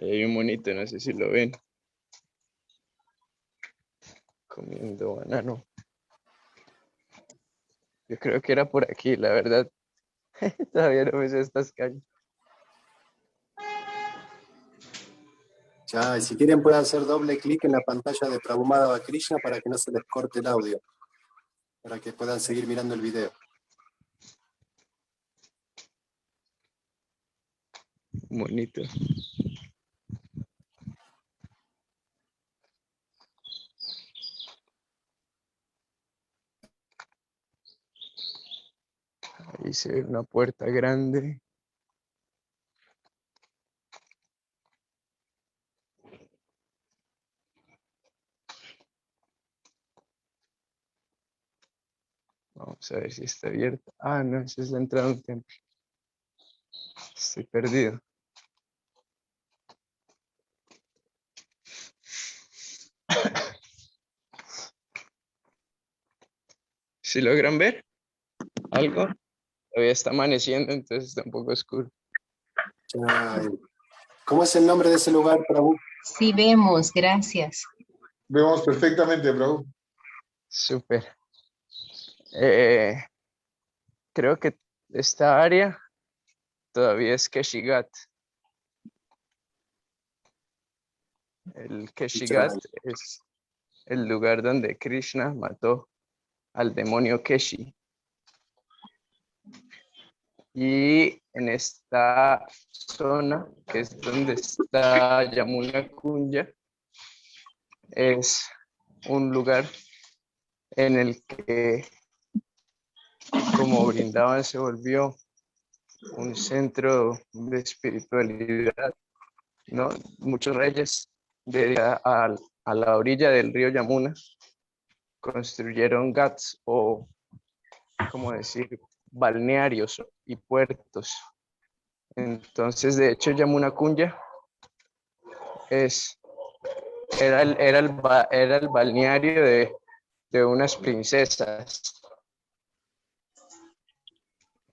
Hay un monito, no sé si lo ven, comiendo banano. Yo creo que era por aquí, la verdad. Todavía no me sé estas calles. Ya, y si quieren pueden hacer doble clic en la pantalla de Prabhu Madhava Krishna para que no se les corte el audio, para que puedan seguir mirando el video. Monito. Ahí se ve una puerta grande. Vamos a ver si está abierta. Ah, no, esa es la entrada a un templo. Estoy perdido. ¿Sí logran ver algo? Todavía está amaneciendo, entonces está un poco oscuro. Ya, ¿cómo es el nombre de ese lugar, Prabhu? Sí vemos, gracias. Vemos perfectamente, Prabhu. Súper. Creo que esta área todavía es Keshigat. El Keshigat es el lugar donde Krishna mató al demonio Keshi. Y en esta zona, que es donde está Yamuna Kunya, es un lugar en el que, como Brindavan se volvió un centro de espiritualidad, ¿no? Muchos reyes a la orilla del río Yamuna construyeron ghats o, como decir, balnearios y puertos. Entonces, de hecho, Yamuna Kunya era el balneario de unas princesas.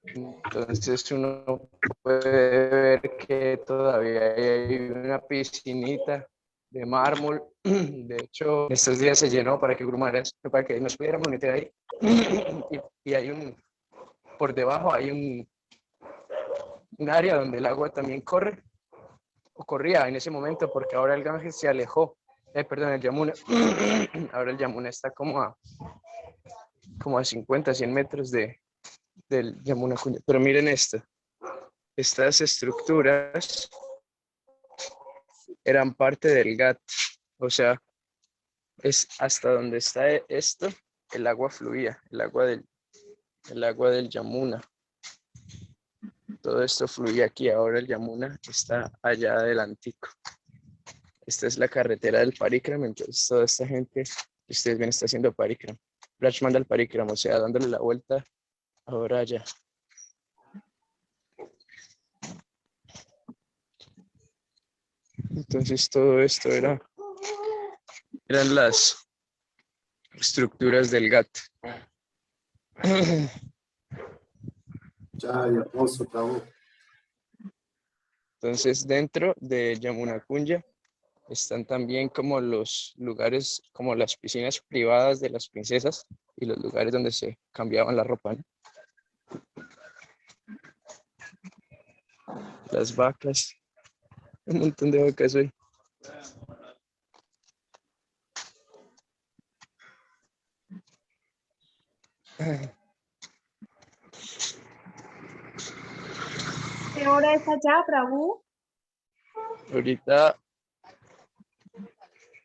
Entonces uno puede ver que todavía hay una piscinita de mármol. De hecho, estos días se llenó para que Guru Maharaj, para que nos pudiéramos meter ahí. Y hay por debajo hay un área donde el agua también corre, o corría en ese momento, porque ahora el Ganges se alejó. Perdón, el Yamuna. Ahora el Yamuna está como a 50, 100 metros del Yamuna Kunya. Pero miren esto. Estas estructuras eran parte del GAT, o sea, es hasta donde está esto, el agua fluía, el agua del Yamuna. Todo esto fluía aquí, ahora el Yamuna está allá adelantico. Esta es la carretera del Parikram, entonces toda esta gente que ustedes ven está haciendo Parikram. Raj manda el Parikram, o sea, dándole la vuelta ahora allá. Entonces todo esto eran las estructuras del GAT. Ya, hermoso, Prabhu. Entonces dentro de Yamuna Kunya están también como los lugares, como las piscinas privadas de las princesas y los lugares donde se cambiaban la ropa, ¿no? Las vacas, un montón de vacas hoy. ¿Qué hora es allá, Prabhu? Ahorita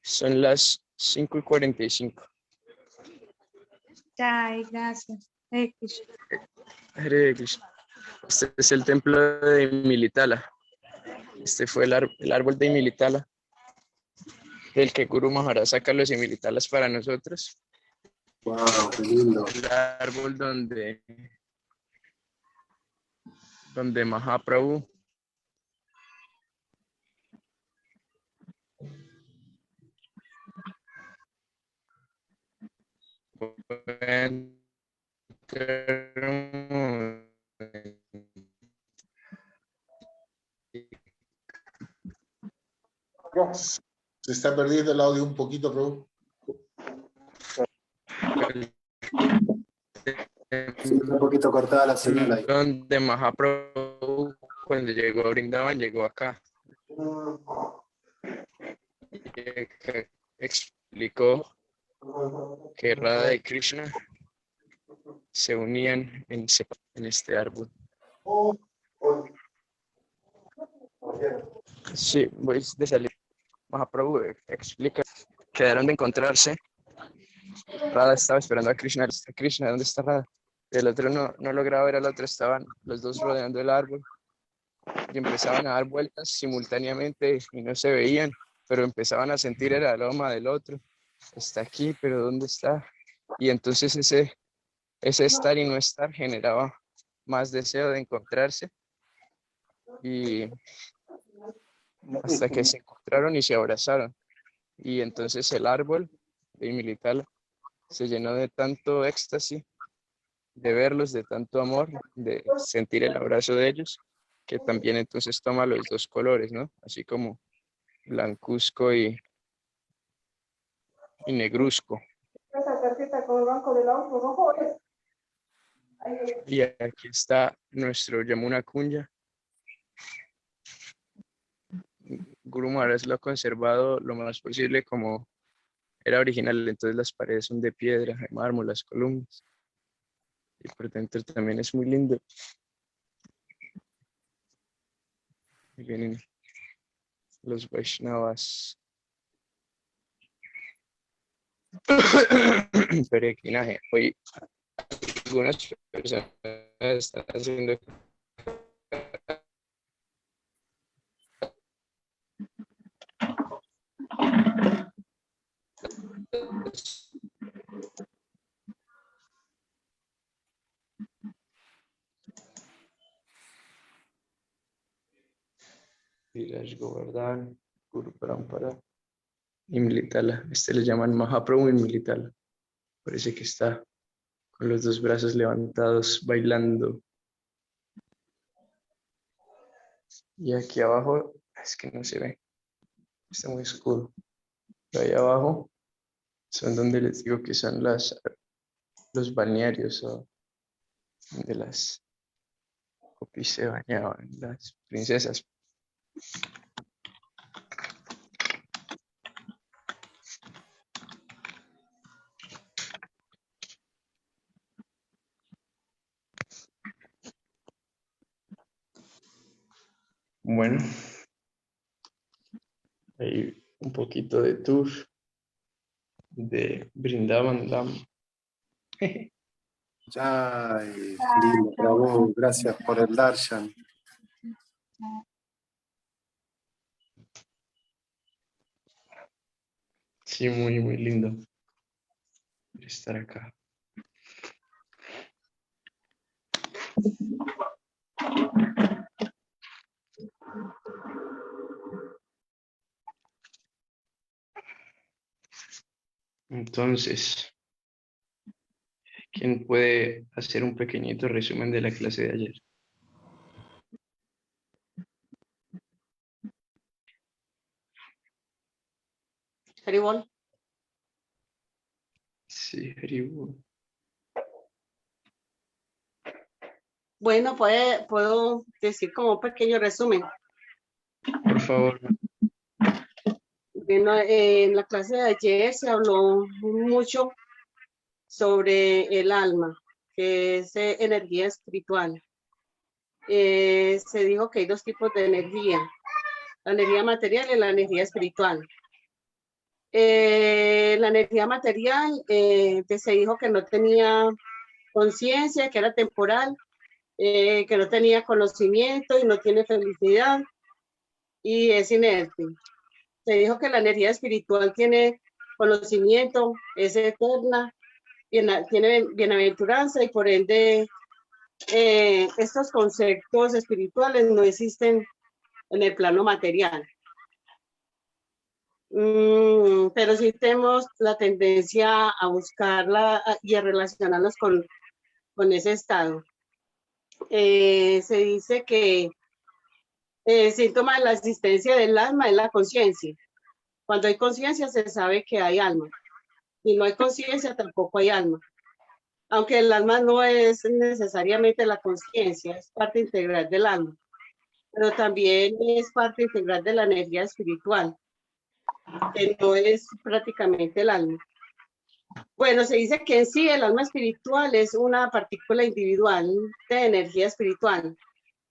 son las 5:45. Ay, gracias. Krishna. Hare Krishna. Este es el templo de Militala. Este fue el árbol de Militala, del que Guru Maharaj saca los Militalas para nosotros. Wow, qué lindo. El árbol donde Mahaprabhu Se está perdiendo el audio un poquito, Prabhu. Sí, está un poquito cortada la señal ahí. Donde Mahaprabhu, cuando llegó a Brindavan, llegó acá. Explicó que Radha y Krishna se unían en este árbol. Sí, voy de salir. Mahaprabhu explica, quedaron de encontrarse. Radha estaba esperando a Krishna. Krishna, ¿dónde está Radha? El otro no lograba ver al otro, estaban los dos rodeando el árbol y empezaban a dar vueltas simultáneamente y no se veían, pero empezaban a sentir el aroma del otro. Está aquí, pero ¿dónde está? Y entonces ese estar y no estar generaba más deseo de encontrarse, y hasta que se encontraron y se abrazaron. Y entonces el árbol de Imilitala se llenó de tanto éxtasis, de verlos, de tanto amor, de sentir el abrazo de ellos, que también entonces toma los dos colores, ¿no? Así como blancuzco y negruzco. Y aquí está nuestro Yamuna Kunja. Guru Maharaj lo ha conservado lo más posible como era original, entonces las paredes son de piedra, de mármol, las columnas. Y por dentro también es muy lindo. Y vienen los Vaishnavas. Peregrinaje. Hoy algunas personas están haciendo Viraj Govardhan, Guru Parampara, Imlitala. Este le llaman Mahaprabhu Imlitala. Parece que está con los dos brazos levantados bailando. Y aquí abajo, es que no se ve, está muy oscuro. Pero ahí abajo son donde les digo que son los balnearios, o donde las popis se bañaban, las princesas. Bueno, hay un poquito de tour de Vrindavan Dham. Ay, lindo, Prabhu, gracias por el darshan. Sí, muy, muy lindo estar acá. Entonces, ¿quién puede hacer un pequeñito resumen de la clase de ayer? Haribol. Sí, Haribo. Bueno, puedo decir como un pequeño resumen. Por favor. Bueno, en la clase de ayer se habló mucho sobre el alma, que es energía espiritual. Se dijo que hay dos tipos de energía, la energía material y la energía espiritual. La energía material se dijo que no tenía conciencia, que era temporal, que no tenía conocimiento y no tiene felicidad y es inerte. Se dijo que la energía espiritual tiene conocimiento, es eterna, tiene bienaventuranza y por ende estos conceptos espirituales no existen en el plano material. Pero sí tenemos la tendencia a buscarla y a relacionarnos con ese estado. Se dice que síntoma de la existencia del alma es la conciencia. Cuando hay conciencia se sabe que hay alma. Si no hay conciencia tampoco hay alma. Aunque el alma no es necesariamente la conciencia, es parte integral del alma, pero también es parte integral de la energía espiritual, que no es prácticamente el alma. Bueno, se dice que en sí el alma espiritual es una partícula individual de energía espiritual,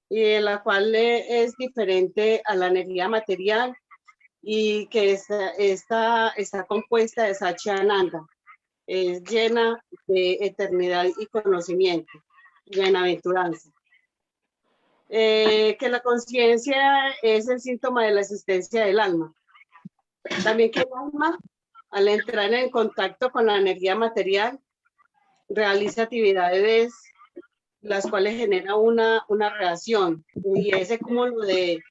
y en la cual es diferente a la energía material y que está compuesta de Satchitananda, es llena de eternidad y conocimiento, bienaventuranza. Que la conciencia es el síntoma de la existencia del alma. También que el alma, al entrar en contacto con la energía material, realiza actividades las cuales genera una reacción, y ese cúmulo de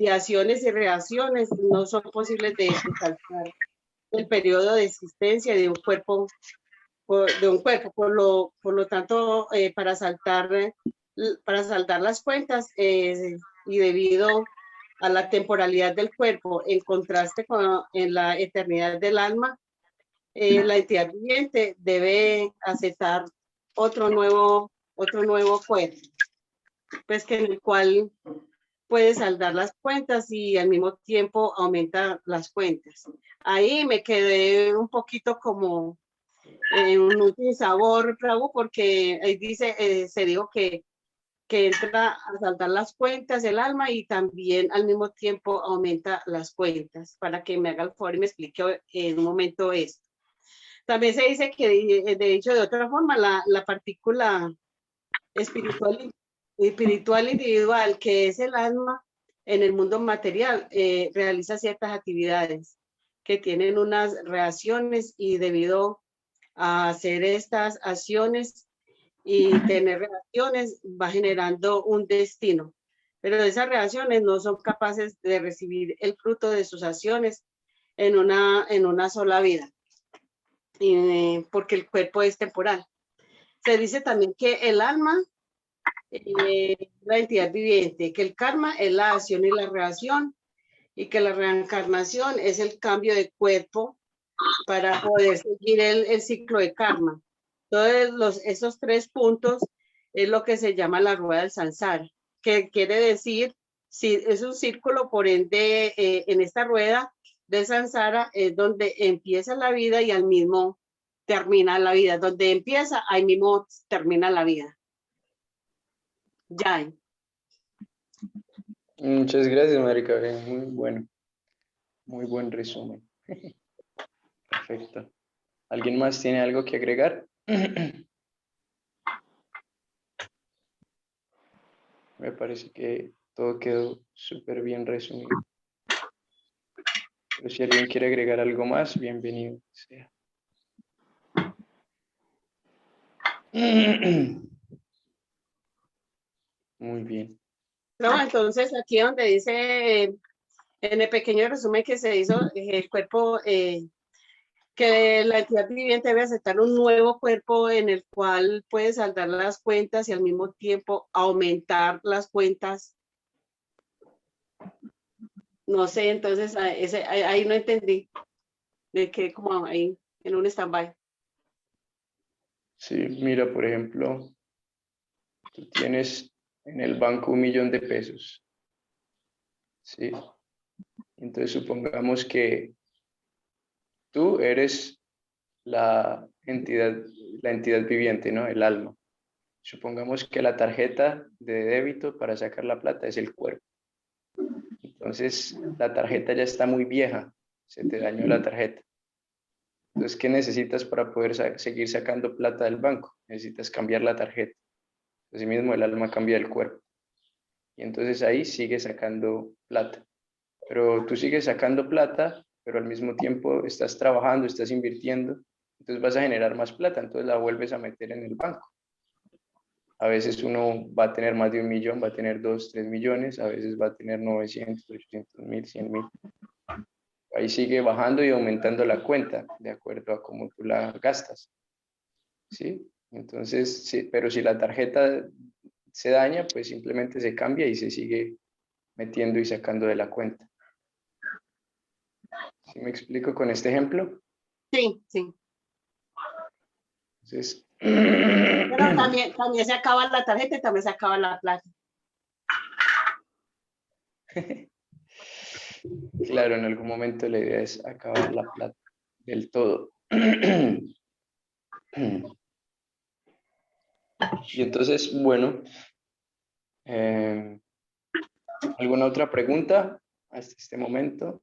acciones y reacciones no son posibles de saltar el periodo de existencia de un cuerpo, por lo tanto, para saldar las cuentas, y debido a la temporalidad del cuerpo, en contraste en la eternidad del alma, la entidad viviente debe aceptar otro nuevo cuerpo, pues que en el cual puede saldar las cuentas y al mismo tiempo aumenta las cuentas. Ahí me quedé un poquito como un sabor, Prabhu, porque ahí dice, se dijo que entra a saldar las cuentas el alma y también al mismo tiempo aumenta las cuentas, para que me haga el favor y me explique en un momento esto. También se dice que, de hecho, de otra forma, la partícula espiritual individual, que es el alma en el mundo material, realiza ciertas actividades que tienen unas reacciones, y debido a hacer estas acciones y tener reacciones va generando un destino, pero esas reacciones no son capaces de recibir el fruto de sus acciones en una sola vida, porque el cuerpo es temporal. Se dice también que el alma la entidad viviente, que el karma es la acción y la reacción, y que la reencarnación es el cambio de cuerpo para poder seguir el ciclo de karma. Todos esos 3 puntos es lo que se llama la rueda del samsara, que quiere decir, si es un círculo, por ende, en esta rueda del samsara es donde empieza la vida y al mismo termina la vida. Donde empieza, ahí mismo termina la vida. Ya. Muchas gracias, Marica. Muy bueno. Muy buen resumen. Perfecto. ¿Alguien más tiene algo que agregar? Me parece que todo quedó súper bien resumido. Pero si alguien quiere agregar algo más, bienvenido sea. Muy bien. No, entonces aquí donde dice, en el pequeño resumen que se hizo, el cuerpo, que la entidad viviente debe aceptar un nuevo cuerpo en el cual puede saldar las cuentas y al mismo tiempo aumentar las cuentas. No sé, entonces ahí no entendí, de que como ahí en un stand-by. Sí, mira, por ejemplo, tú tienes en el banco 1.000.000 de pesos. Sí. Entonces supongamos que tú eres la entidad viviente, ¿no? El alma. Supongamos que la tarjeta de débito para sacar la plata es el cuerpo. Entonces, la tarjeta ya está muy vieja, se te dañó la tarjeta. Entonces, ¿qué necesitas para poder seguir sacando plata del banco? Necesitas cambiar la tarjeta. Así mismo el alma cambia el cuerpo. Y entonces ahí sigue sacando plata. Pero tú sigues sacando plata, pero al mismo tiempo estás trabajando, estás invirtiendo. Entonces vas a generar más plata, entonces la vuelves a meter en el banco. A veces uno va a tener más de 1.000.000, va a tener 2, 3 millones, a veces va a tener 900, 800.000, 100.000. Ahí sigue bajando y aumentando la cuenta de acuerdo a cómo tú la gastas. ¿Sí? Entonces, sí, pero si la tarjeta se daña, pues simplemente se cambia y se sigue metiendo y sacando de la cuenta. ¿Sí me explico con este ejemplo? Sí, sí. Entonces, Pero también se acaba la tarjeta y también se acaba la plata. claro, en algún momento la idea es acabar la plata del todo. Y entonces, bueno, ¿alguna otra pregunta hasta este momento?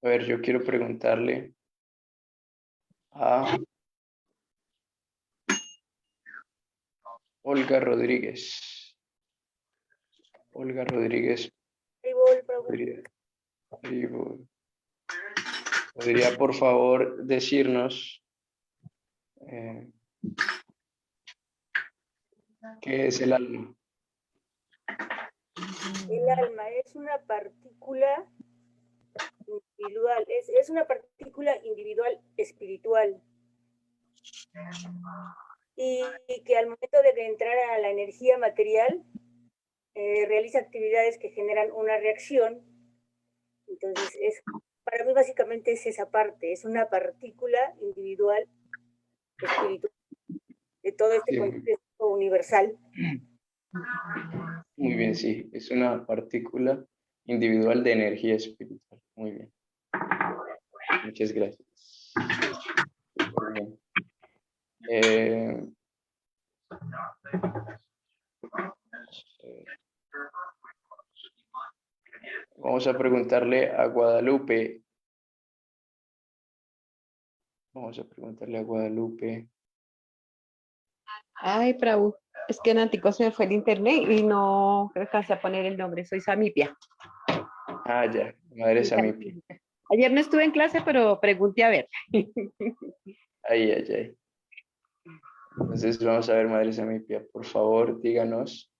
A ver, yo quiero preguntarle a Olga Rodríguez. Olga Rodríguez. ¿Podría por favor decirnos qué es el alma? El alma es una partícula individual, es una partícula individual espiritual. Y que al momento de entrar a la energía material, realiza actividades que generan una reacción. Entonces, para mí básicamente es esa parte, es una partícula individual espiritual de todo este contexto universal. Muy bien, sí, es una partícula individual de energía espiritual. Muy bien. Muchas gracias. Muy bien. Vamos a preguntarle a Guadalupe. Ay, Prabhu, es que en Antico se me fue el internet y no alcancé a poner el nombre. Soy Samipia. Ah, ya, madre Samipia. Ayer no estuve en clase, pero pregunté a ver. Ay. Entonces vamos a ver, madre Samipia, por favor, díganos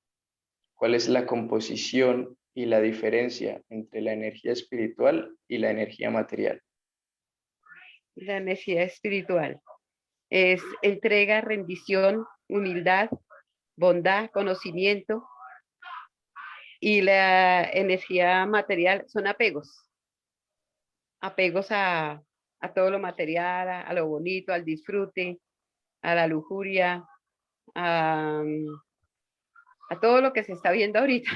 cuál es la composición y la diferencia entre la energía espiritual y la energía material. La energía espiritual es entrega, rendición, humildad, bondad, conocimiento. Y la energía material son apegos. Apegos a todo lo material, a lo bonito, al disfrute, a la lujuria, a todo lo que se está viendo ahorita.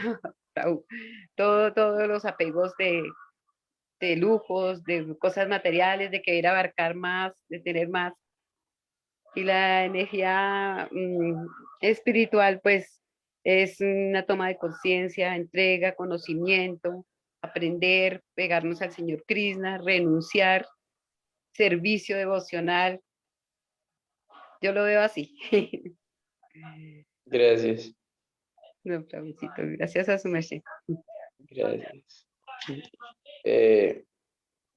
Todos los apegos de lujos, de cosas materiales, de querer abarcar más, de tener más. Y la energía espiritual, pues, es una toma de conciencia, entrega, conocimiento, aprender, pegarnos al Señor Krishna, renunciar, servicio devocional. Yo lo veo así. Gracias. No, Prabhucito, gracias a su merced. Gracias.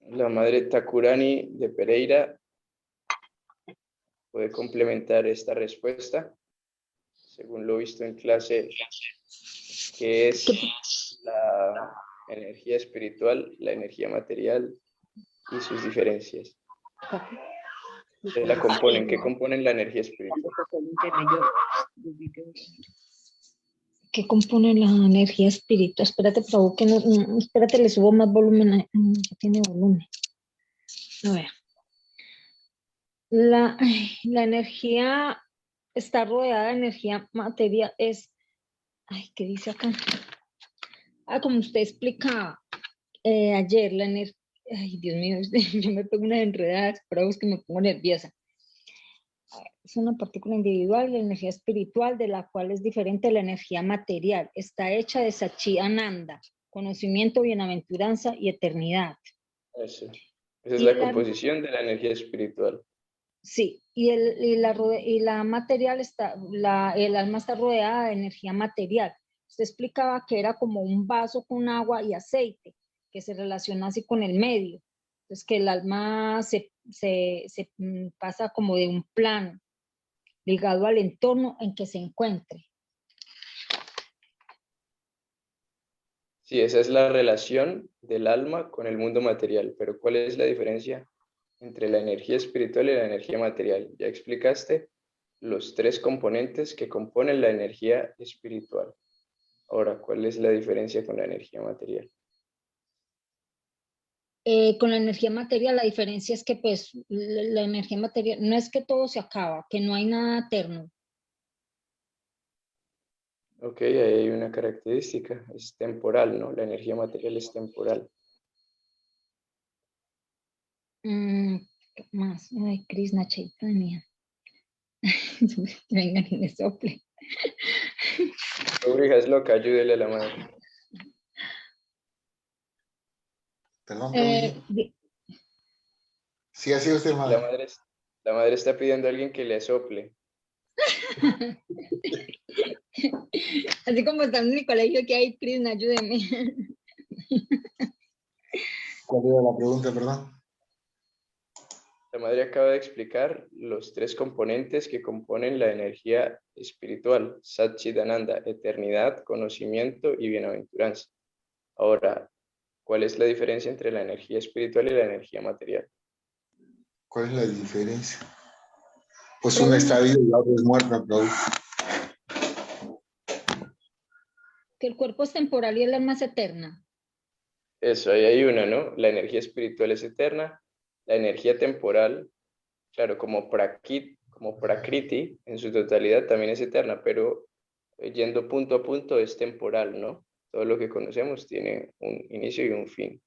La madre Takurani de Pereira puede complementar esta respuesta, según lo visto en clase, que es la energía espiritual, la energía material y sus diferencias. ¿Qué la componen? ¿Qué componen la energía espiritual? ¿Qué compone la energía espiritual? Espérate, Prabhu, que no, espérate, le subo más volumen. Ya tiene volumen. A ver. La energía está rodeada de energía material. ¿Qué dice acá? Como usted explicaba ayer, la energía. Ay, Dios mío, yo me pongo unas enredadas, pero es que me pongo nerviosa. Es una partícula individual, la energía espiritual, de la cual es diferente la energía material. Está hecha de Sachidananda, conocimiento, bienaventuranza y eternidad. Eso. Esa es la composición de la energía espiritual. Sí, y la material el alma está rodeada de energía material. Usted explicaba que era como un vaso con agua y aceite, que se relaciona así con el medio. Entonces, que el alma se pasa como de un plano ligado al entorno en que se encuentre. Sí, esa es la relación del alma con el mundo material, pero ¿cuál es la diferencia entre la energía espiritual y la energía material? ¿Ya explicaste los tres componentes que componen la energía espiritual. Ahora, ¿cuál es la diferencia con la energía material? Con la energía material, la diferencia es que pues la energía material, no es que todo se acaba, que no hay nada eterno. Ok, ahí hay una característica, es temporal, ¿no? La energía material es temporal. ¿Qué más? Ay, Krishna Chaitanya. Vengan y me sople. Obrija es loca, ayúdele a la madre. Perdón, Eh, Prabhuji. di- Sí, así usted, La madre. madre, la madre está pidiendo a alguien que le sople. Así como están en mi colegio que hay, Krishna, ayúdeme. ¿Cuál era la pregunta, perdón? La madre acaba de explicar los tres componentes que componen la energía espiritual, Satchidananda, eternidad, conocimiento y bienaventuranza. Ahora, ¿cuál es la diferencia entre la energía espiritual y la energía material? ¿Cuál es la diferencia? Pues uno está vivo y el otro es muerto, Prabhu. Que el cuerpo es temporal y el alma es eterna. Eso, ahí hay una, ¿no? La energía espiritual es eterna, la energía temporal, claro, como prakriti en su totalidad también es eterna, pero yendo punto a punto es temporal, ¿no? Todo lo que conocemos tiene un inicio y un fin.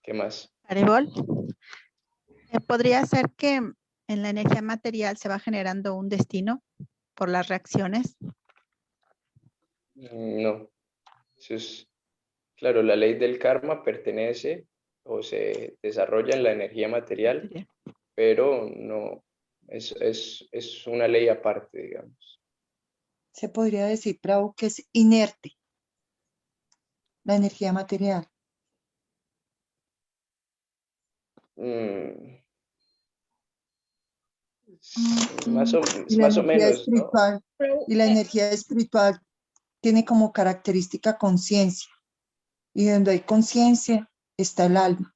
¿Qué más? Aribol, ¿podría ser que en la energía material se va generando un destino por las reacciones? No, eso es, claro, la ley del karma pertenece o se desarrolla en la energía material, pero no, es una ley aparte, digamos. Se podría decir, Prabhu, que es inerte la energía material. Mm, Y más la o energía menos, ¿no? espiritual, y la energía espiritual tiene como característica conciencia. Y donde hay conciencia está el alma.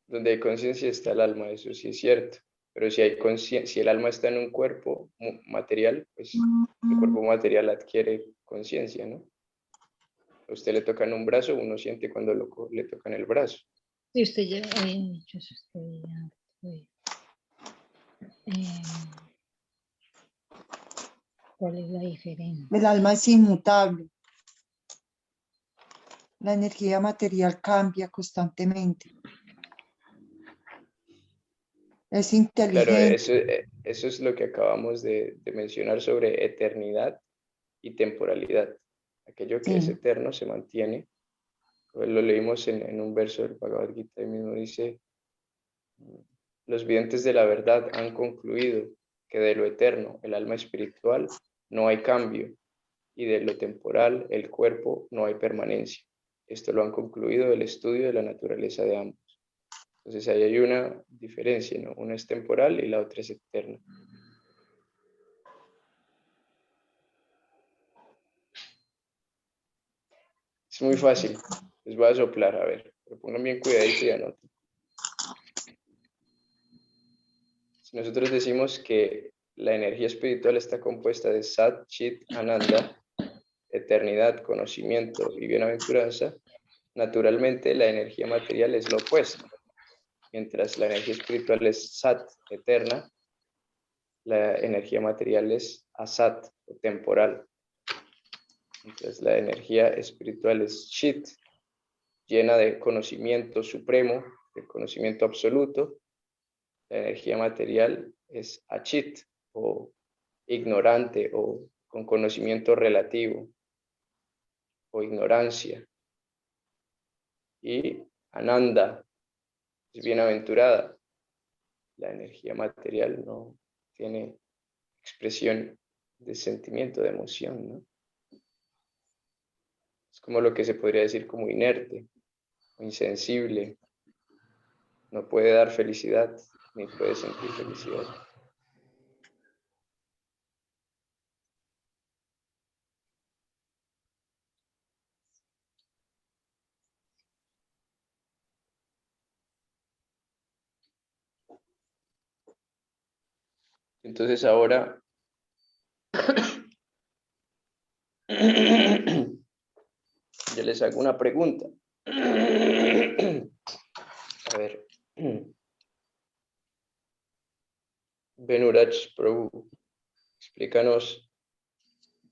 Donde hay conciencia está el alma, eso sí es cierto. Pero si hay si el alma está en un cuerpo material, pues el cuerpo material adquiere conciencia, ¿no? A usted le tocan un brazo, uno siente cuando le tocan el brazo. Si usted ya, yo estoy, ¿cuál es la diferencia? El alma es inmutable. La energía material cambia constantemente. Es Claro, inteligente. eso es lo que acabamos de mencionar sobre eternidad y temporalidad. Aquello que es Sí. eterno se mantiene. Pues lo leímos en un verso del Bhagavad Gita, ahí mismo dice, los videntes de la verdad han concluido que de lo eterno, el alma espiritual, no hay cambio, y de lo temporal, el cuerpo, no hay permanencia. Esto lo han concluido del estudio de la naturaleza de ambos. Entonces ahí hay una diferencia, ¿no? Una es temporal y la otra es eterna. Es muy fácil. Les voy a soplar, a ver, pero pongan bien cuidadito y anoten. Si nosotros decimos que la energía espiritual está compuesta de Sat, Chit, Ananda, eternidad, conocimiento y bienaventuranza, naturalmente la energía material es lo opuesto. Mientras la energía espiritual es Sat, eterna, la energía material es Asat, o temporal. Mientras la energía espiritual es Chit, llena de conocimiento supremo, de conocimiento absoluto, la energía material es Achit, o ignorante, o con conocimiento relativo, o ignorancia. Y Ananda es bienaventurada. La energía material no tiene expresión de sentimiento, de emoción, ¿no? Es como lo que se podría decir como inerte, o insensible. No puede dar felicidad, ni puede sentir felicidad. Entonces ahora yo les hago una pregunta. A ver. Benuraj Prabhu, explícanos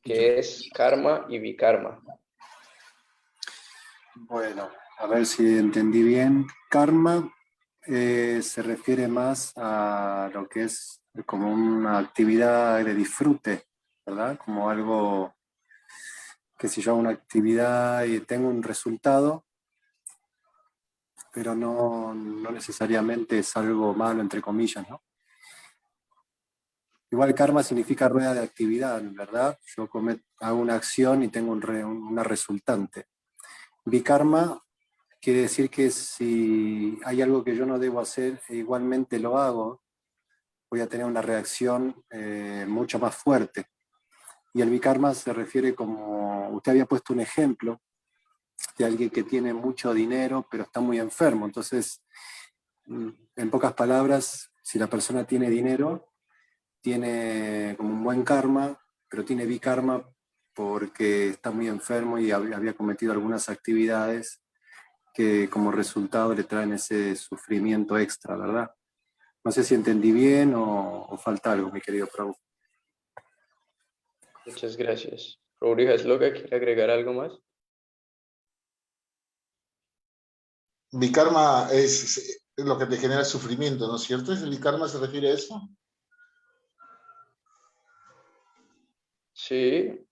qué es karma y vikarma. Bueno, a ver si entendí bien. Karma se refiere más a lo que es como una actividad de disfrute, ¿verdad? Como algo que si yo hago una actividad y tengo un resultado, pero no necesariamente es algo malo, entre comillas, ¿no? Igual karma significa rueda de actividad, ¿verdad? Yo hago una acción y tengo una resultante. Vikarma quiere decir que si hay algo que yo no debo hacer e igualmente lo hago, voy a tener una reacción mucho más fuerte. Y el vikarma se refiere como, usted había puesto un ejemplo de alguien que tiene mucho dinero pero está muy enfermo. Entonces, en pocas palabras, si la persona tiene dinero, tiene como un buen karma, pero tiene vikarma porque está muy enfermo y había cometido algunas actividades que como resultado le traen ese sufrimiento extra, ¿verdad? No sé si entendí bien o falta algo, mi querido Prabhu. Muchas gracias. Prabhu Hasloka, ¿quiere agregar algo más? Vikarma es lo que te genera sufrimiento, ¿no es cierto? ¿El vikarma se refiere a eso? Sí,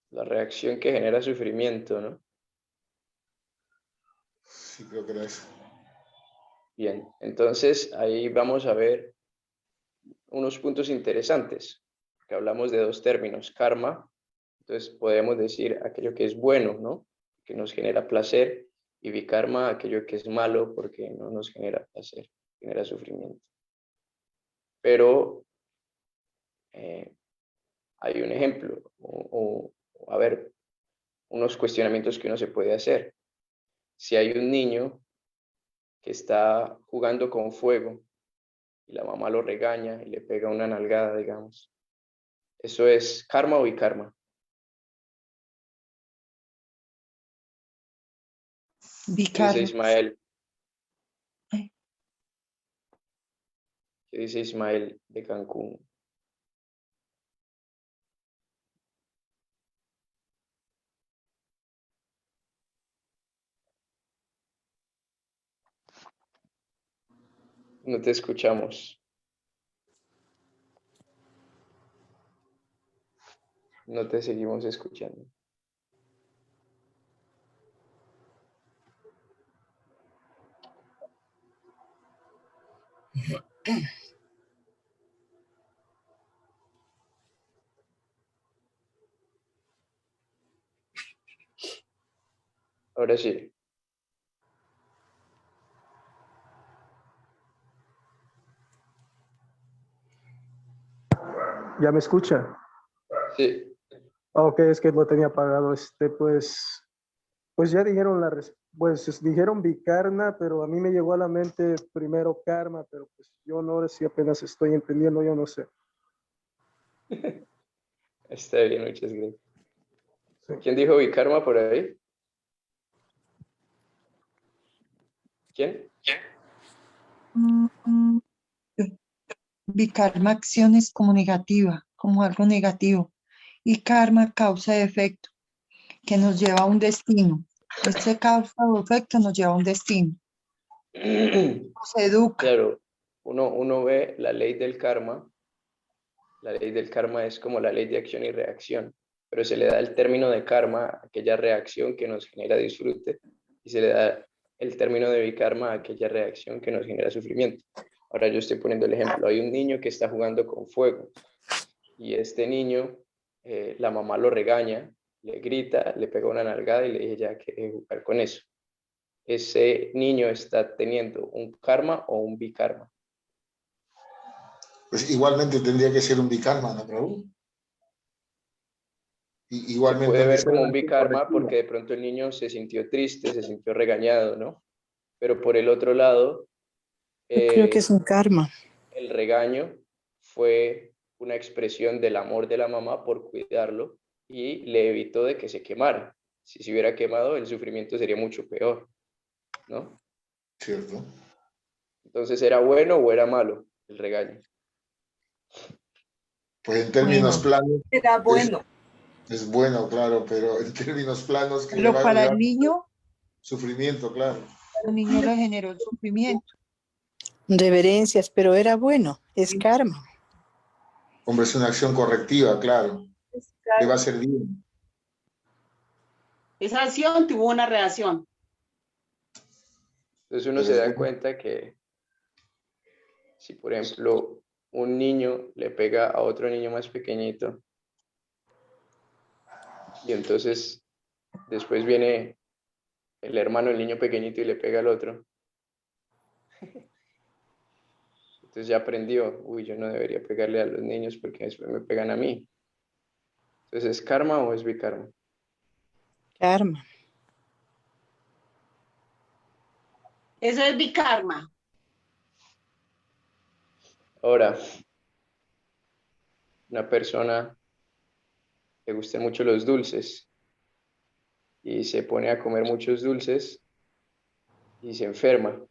la reacción que genera sufrimiento, ¿no? Sí, creo que era eso. Bien, entonces ahí vamos a ver unos puntos interesantes, que hablamos de dos términos, karma, entonces podemos decir aquello que es bueno, ¿no? Que nos genera placer, y vikarma, aquello que es malo porque no nos genera placer, genera sufrimiento. Pero hay un ejemplo, a ver, unos cuestionamientos que uno se puede hacer. Si hay un niño que está jugando con fuego y la mamá lo regaña y le pega una nalgada, digamos, ¿eso es karma o vikarma? ¿Qué dice Vikarma. Ismael? ¿Qué dice Ismael de Cancún? No te escuchamos. No te seguimos escuchando. Ahora sí. ¿Ya me escucha? Sí. Ok, es que lo tenía apagado. Pues ya dijeron pues dijeron vikarma, pero a mí me llegó a la mente primero karma, pero pues yo no sé si apenas estoy entendiendo, yo no sé. Está bien, muchas gracias. Sí. ¿Quién dijo vikarma por ahí? ¿Quién? Vikarma acción es como negativa, como algo negativo. Y karma causa efecto, que nos lleva a un destino. Ese causa o efecto nos lleva a un destino. Nos educa. Claro, uno ve la ley del karma. La ley del karma es como la ley de acción y reacción, pero se le da el término de karma a aquella reacción que nos genera disfrute, y se le da el término de vikarma a aquella reacción que nos genera sufrimiento. Ahora yo estoy poniendo el ejemplo. Hay un niño que está jugando con fuego y este niño, la mamá lo regaña, le grita, le pega una nalgada y le dice ya que jugar con eso. Ese niño está teniendo un karma o un vikarma. Pues igualmente tendría que ser un vikarma, ¿no, Prabhu? Se Igualmente puede tendría ver que ser como una un acción bikarma correctiva. porque de pronto el niño se sintió triste, se sintió regañado, ¿no? Pero por el otro lado, Yo creo que es un karma. el regaño fue una expresión del amor de la mamá por cuidarlo y le evitó de que se quemara. Si se hubiera quemado, el sufrimiento sería mucho peor, ¿no? Cierto. Entonces, ¿era bueno o era malo el regaño? Pues en términos planos Era bueno. es bueno, claro, pero en términos planos que le Pero va a para llevar el niño, sufrimiento, claro. el niño le generó el sufrimiento. Reverencias, pero era bueno, es karma. Hombre, es una acción correctiva, claro. Le va a hacer bien. Esa acción tuvo una reacción. Entonces uno se da cuenta que si, por ejemplo, un niño le pega a otro niño más pequeñito y entonces después viene el hermano del niño pequeñito y le pega al otro, entonces ya aprendió, uy, yo no debería pegarle a los niños porque después me pegan a mí. Entonces, ¿es karma o es vikarma? Karma. Eso es bikarma. Ahora, una persona le gustan mucho los dulces y se pone a comer muchos dulces y se enferma.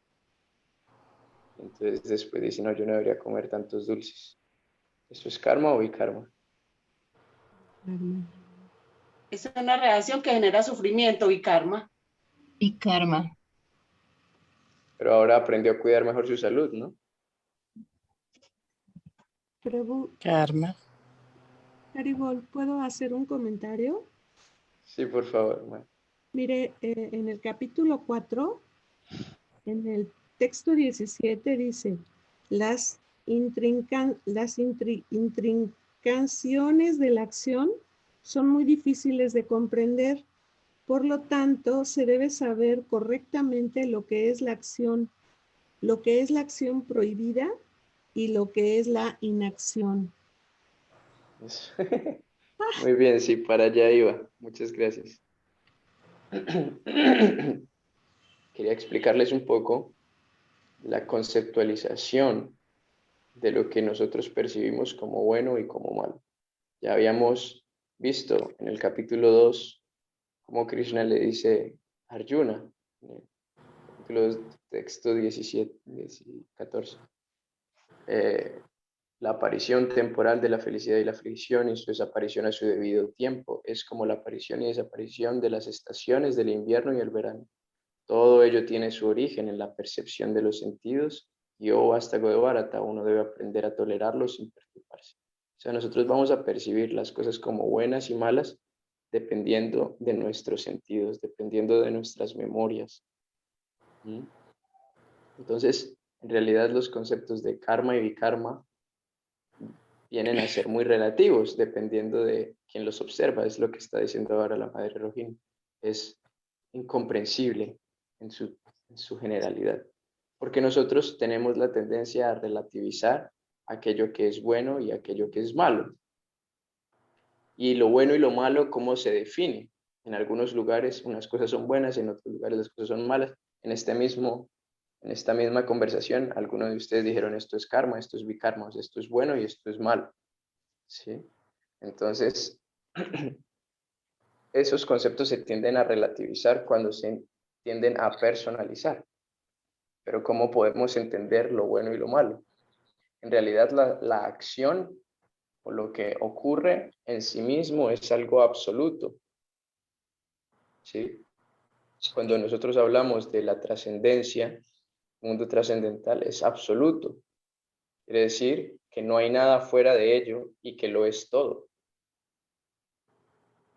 Entonces después dice, no, yo no debería comer tantos dulces. ¿Esto es karma o vikarma? Es una reacción que genera sufrimiento, bikarma. Vikarma. Pero ahora aprendió a cuidar mejor su salud, ¿no? Prabhu, Karma. Haribol, ¿puedo hacer un comentario? Sí, por favor. Man. Mire, en el capítulo 4, en el texto 17 dice, las intrincaciones de la acción son muy difíciles de comprender, por lo tanto, se debe saber correctamente lo que es la acción prohibida y lo que es la inacción. Muy bien, sí, para allá iba. Muchas gracias. Quería explicarles un poco la conceptualización de lo que nosotros percibimos como bueno y como malo. Ya habíamos visto en el capítulo 2 cómo Krishna le dice a Arjuna, en el capítulo 2, texto 17, 14, la aparición temporal de la felicidad y la aflicción y su desaparición a su debido tiempo es como la aparición y desaparición de las estaciones del invierno y el verano. Todo ello tiene su origen en la percepción de los sentidos y hasta Bharata uno debe aprender a tolerarlo sin perturbarse. O sea, nosotros vamos a percibir las cosas como buenas y malas dependiendo de nuestros sentidos, dependiendo de nuestras memorias. Entonces, en realidad los conceptos de karma y vikarma vienen a ser muy relativos dependiendo de quién los observa. Es lo que está diciendo ahora la Madre Rohini. Es incomprensible en su generalidad, porque nosotros tenemos la tendencia a relativizar aquello que es bueno y aquello que es malo. Y lo bueno y lo malo, ¿cómo se define? En algunos lugares unas cosas son buenas, en otros lugares las cosas son malas. En esta misma conversación, algunos de ustedes dijeron esto es karma, esto es vikarma, esto es bueno y esto es malo. ¿Sí? Entonces, esos conceptos se tienden a relativizar cuando se tienden a personalizar. Pero ¿cómo podemos entender lo bueno y lo malo? En realidad la acción o lo que ocurre en sí mismo es algo absoluto. ¿Sí? Cuando nosotros hablamos de la trascendencia, mundo trascendental es absoluto. Quiere decir que no hay nada fuera de ello y que lo es todo.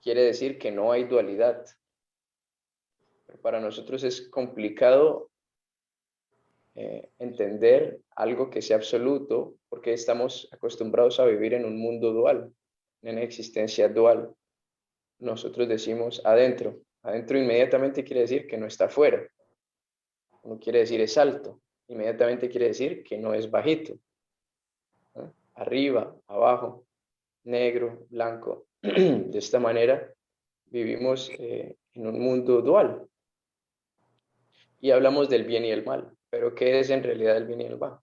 Quiere decir que no hay dualidad. Pero para nosotros es complicado entender algo que sea absoluto porque estamos acostumbrados a vivir en un mundo dual, en una existencia dual. Nosotros decimos adentro. Adentro inmediatamente quiere decir que no está afuera. No quiere decir es alto. Inmediatamente quiere decir que no es bajito. ¿No? Arriba, abajo, negro, blanco. De esta manera vivimos en un mundo dual. Y hablamos del bien y el mal. Pero ¿qué es en realidad el bien y el mal?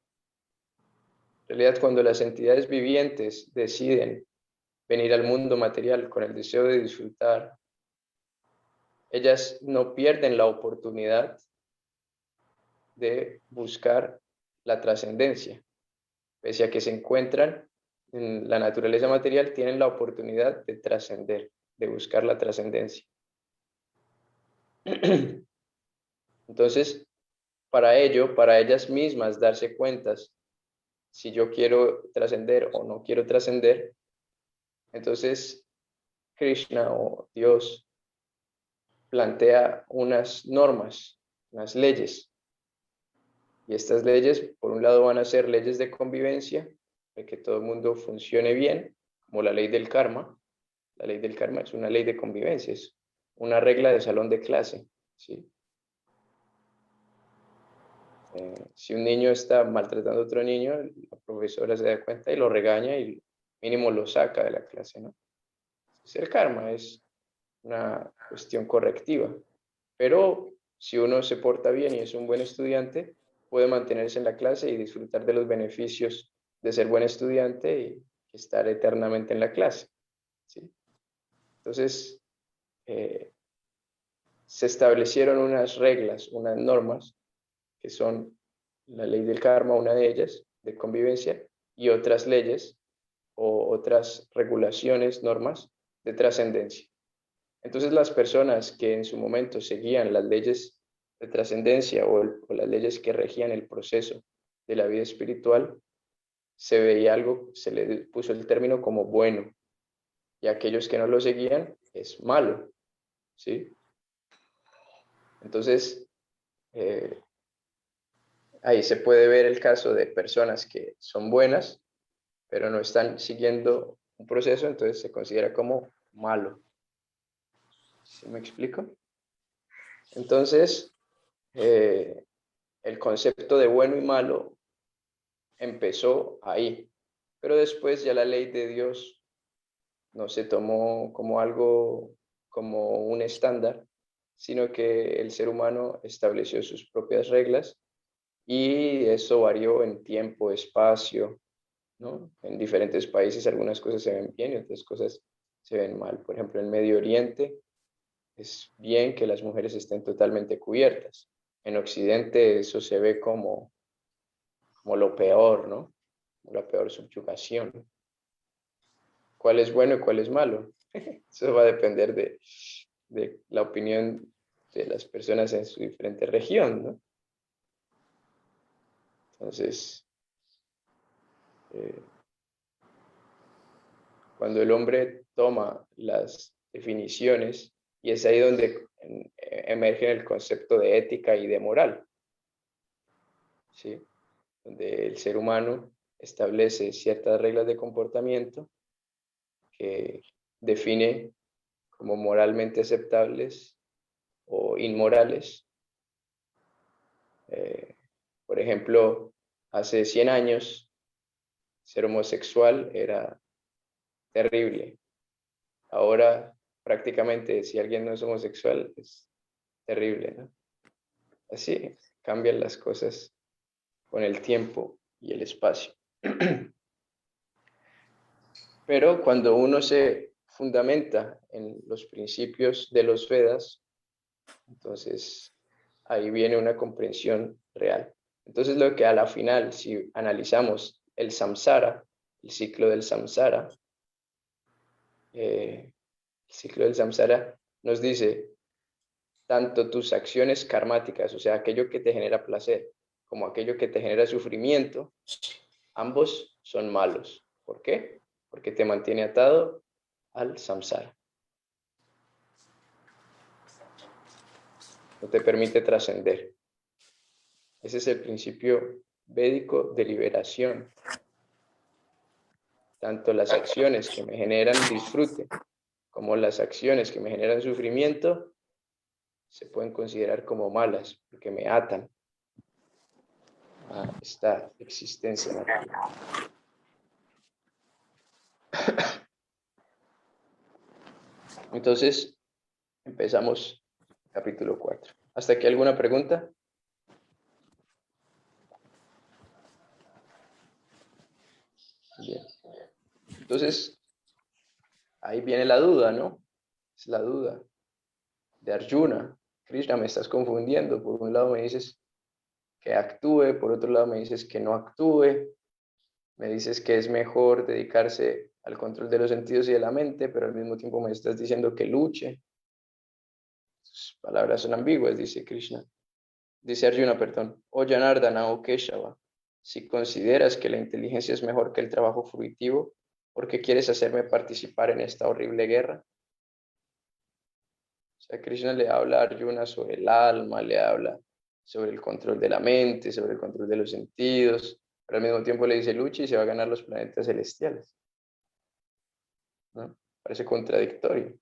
En realidad, cuando las entidades vivientes deciden venir al mundo material con el deseo de disfrutar, ellas no pierden la oportunidad de buscar la trascendencia. Pese a que se encuentran en la naturaleza material, tienen la oportunidad de trascender, de buscar la trascendencia. Entonces, para ello, para ellas mismas darse cuentas si yo quiero trascender o no quiero trascender, entonces Krishna o Dios plantea unas normas, unas leyes. Y estas leyes, por un lado, van a ser leyes de convivencia, de que todo el mundo funcione bien, como la ley del karma. La ley del karma es una ley de convivencia, es una regla de salón de clase, ¿sí? Si un niño está maltratando a otro niño, la profesora se da cuenta y lo regaña y mínimo lo saca de la clase, ¿no? Entonces, el karma es una cuestión correctiva. Pero si uno se porta bien y es un buen estudiante, puede mantenerse en la clase y disfrutar de los beneficios de ser buen estudiante y estar eternamente en la clase, ¿sí? Entonces, se establecieron unas reglas, unas normas, que son la ley del karma, una de ellas, de convivencia, y otras leyes o otras regulaciones, normas de trascendencia. Entonces, las personas que en su momento seguían las leyes de trascendencia o las leyes que regían el proceso de la vida espiritual, se veía algo, se le puso el término como bueno, y aquellos que no lo seguían es malo, ¿sí? Entonces, ahí se puede ver el caso de personas que son buenas, pero no están siguiendo un proceso, entonces se considera como malo. ¿Sí me explico? Entonces, el concepto de bueno y malo empezó ahí, pero después ya la ley de Dios no se tomó como algo, como un estándar, sino que el ser humano estableció sus propias reglas y eso varió en tiempo, espacio, ¿no? En diferentes países algunas cosas se ven bien y otras cosas se ven mal. Por ejemplo, en Medio Oriente es bien que las mujeres estén totalmente cubiertas. En Occidente eso se ve como lo peor, ¿no? La peor subyugación. ¿Cuál es bueno y cuál es malo? Eso va a depender de la opinión de las personas en su diferente región, ¿no? Entonces, cuando el hombre toma las definiciones, y es ahí donde emerge el concepto de ética y de moral, ¿sí? Donde el ser humano establece ciertas reglas de comportamiento que define como moralmente aceptables o inmorales. Por ejemplo, hace 100 años ser homosexual era terrible. Ahora prácticamente si alguien no es homosexual es terrible, ¿no? Así cambian las cosas con el tiempo y el espacio. Pero cuando uno se fundamenta en los principios de los Vedas, entonces ahí viene una comprensión real. Entonces lo que a la final, si analizamos el samsara, el ciclo del samsara, nos dice tanto tus acciones karmáticas, o sea, aquello que te genera placer, como aquello que te genera sufrimiento, ambos son malos. ¿Por qué? Porque te mantiene atado al samsara. No te permite trascender. Ese es el principio védico de liberación. Tanto las acciones que me generan disfrute como las acciones que me generan sufrimiento se pueden considerar como malas porque me atan a esta existencia material. Entonces, empezamos capítulo 4. ¿Hasta aquí alguna pregunta? Entonces, ahí viene la duda, ¿no? Es la duda de Arjuna. Krishna, me estás confundiendo. Por un lado me dices que actúe, por otro lado me dices que no actúe. Me dices que es mejor dedicarse al control de los sentidos y de la mente, pero al mismo tiempo me estás diciendo que luche. Sus palabras son ambiguas, dice Krishna. Dice Arjuna, perdón. O Janardana o Keshava, si consideras que la inteligencia es mejor que el trabajo fruitivo, ¿por qué quieres hacerme participar en esta horrible guerra? O sea, Krishna le habla a Arjuna sobre el alma, le habla sobre el control de la mente, sobre el control de los sentidos, pero al mismo tiempo le dice lucha y se va a ganar los planetas celestiales. ¿No? Parece contradictorio.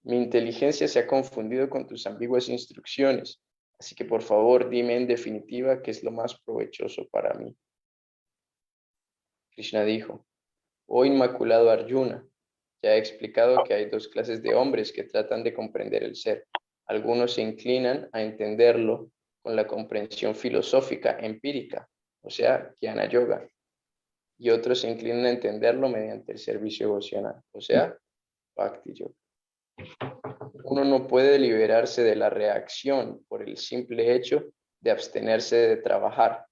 Mi inteligencia se ha confundido con tus ambiguas instrucciones, así que por favor dime en definitiva qué es lo más provechoso para mí. Krishna dijo, oh inmaculado Arjuna, ya he explicado que hay dos clases de hombres que tratan de comprender el ser. Algunos se inclinan a entenderlo con la comprensión filosófica empírica, o sea, Jnana Yoga, y otros se inclinan a entenderlo mediante el servicio devocional, o sea, Bhakti Yoga. Uno no puede liberarse de la reacción por el simple hecho de abstenerse de trabajar,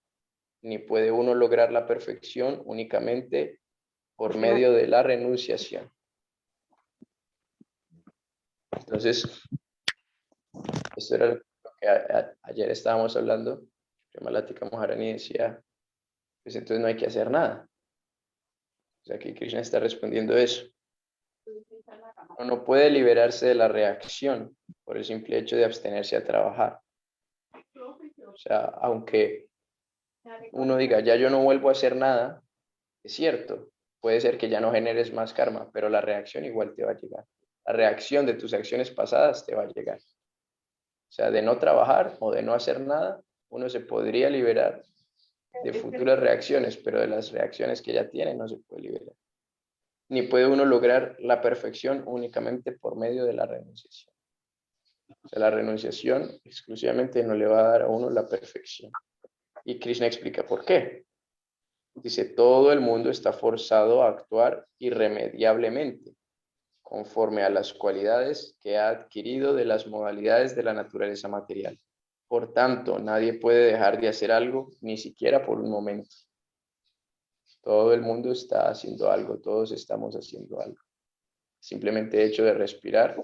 ni puede uno lograr la perfección únicamente por medio de la renunciación. Entonces, esto era lo que ayer estábamos hablando. Malatika Maharani decía, pues entonces no hay que hacer nada. O sea, que Krishna está respondiendo eso. Uno no puede liberarse de la reacción por el simple hecho de abstenerse a trabajar. O sea, aunque uno diga, ya yo no vuelvo a hacer nada, es cierto, puede ser que ya no generes más karma, pero la reacción igual te va a llegar. La reacción de tus acciones pasadas te va a llegar. O sea, de no trabajar o de no hacer nada, uno se podría liberar de futuras reacciones, pero de las reacciones que ya tiene no se puede liberar. Ni puede uno lograr la perfección únicamente por medio de la renunciación. O sea, la renunciación exclusivamente no le va a dar a uno la perfección. Y Krishna explica por qué. Dice, todo el mundo está forzado a actuar irremediablemente, conforme a las cualidades que ha adquirido de las modalidades de la naturaleza material. Por tanto, nadie puede dejar de hacer algo, ni siquiera por un momento. Todo el mundo está haciendo algo, todos estamos haciendo algo. Simplemente el hecho de respirar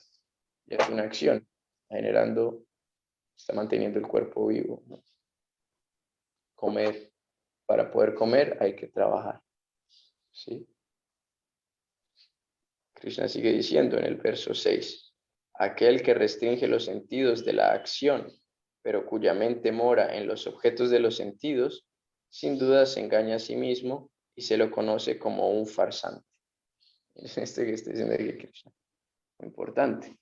ya es una acción, está manteniendo el cuerpo vivo, ¿no? Comer, para poder comer hay que trabajar, ¿sí? Krishna sigue diciendo en el verso 6, aquel que restringe los sentidos de la acción, pero cuya mente mora en los objetos de los sentidos, sin duda se engaña a sí mismo y se lo conoce como un farsante. Es que está diciendo que Krishna, muy importante.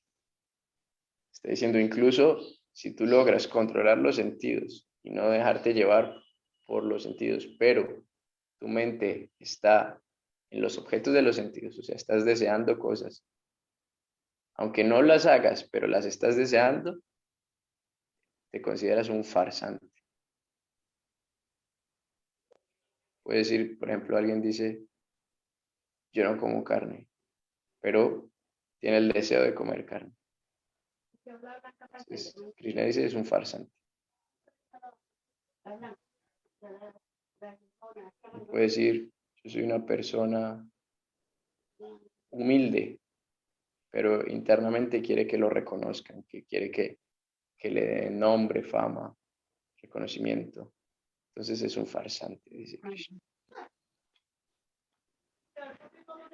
Está diciendo incluso si tú logras controlar los sentidos y no dejarte llevar por los sentidos, pero tu mente está en los objetos de los sentidos, o sea, estás deseando cosas, aunque no las hagas, pero las estás deseando, te consideras un farsante. Puede decir, por ejemplo, alguien dice, yo no como carne, pero tiene el deseo de comer carne. Entonces, Krishna dice, es un farsante. Puede decir, yo soy una persona humilde, pero internamente quiere que lo reconozcan, que quiere que le den nombre, fama, reconocimiento. Entonces es un farsante, dice Krishna.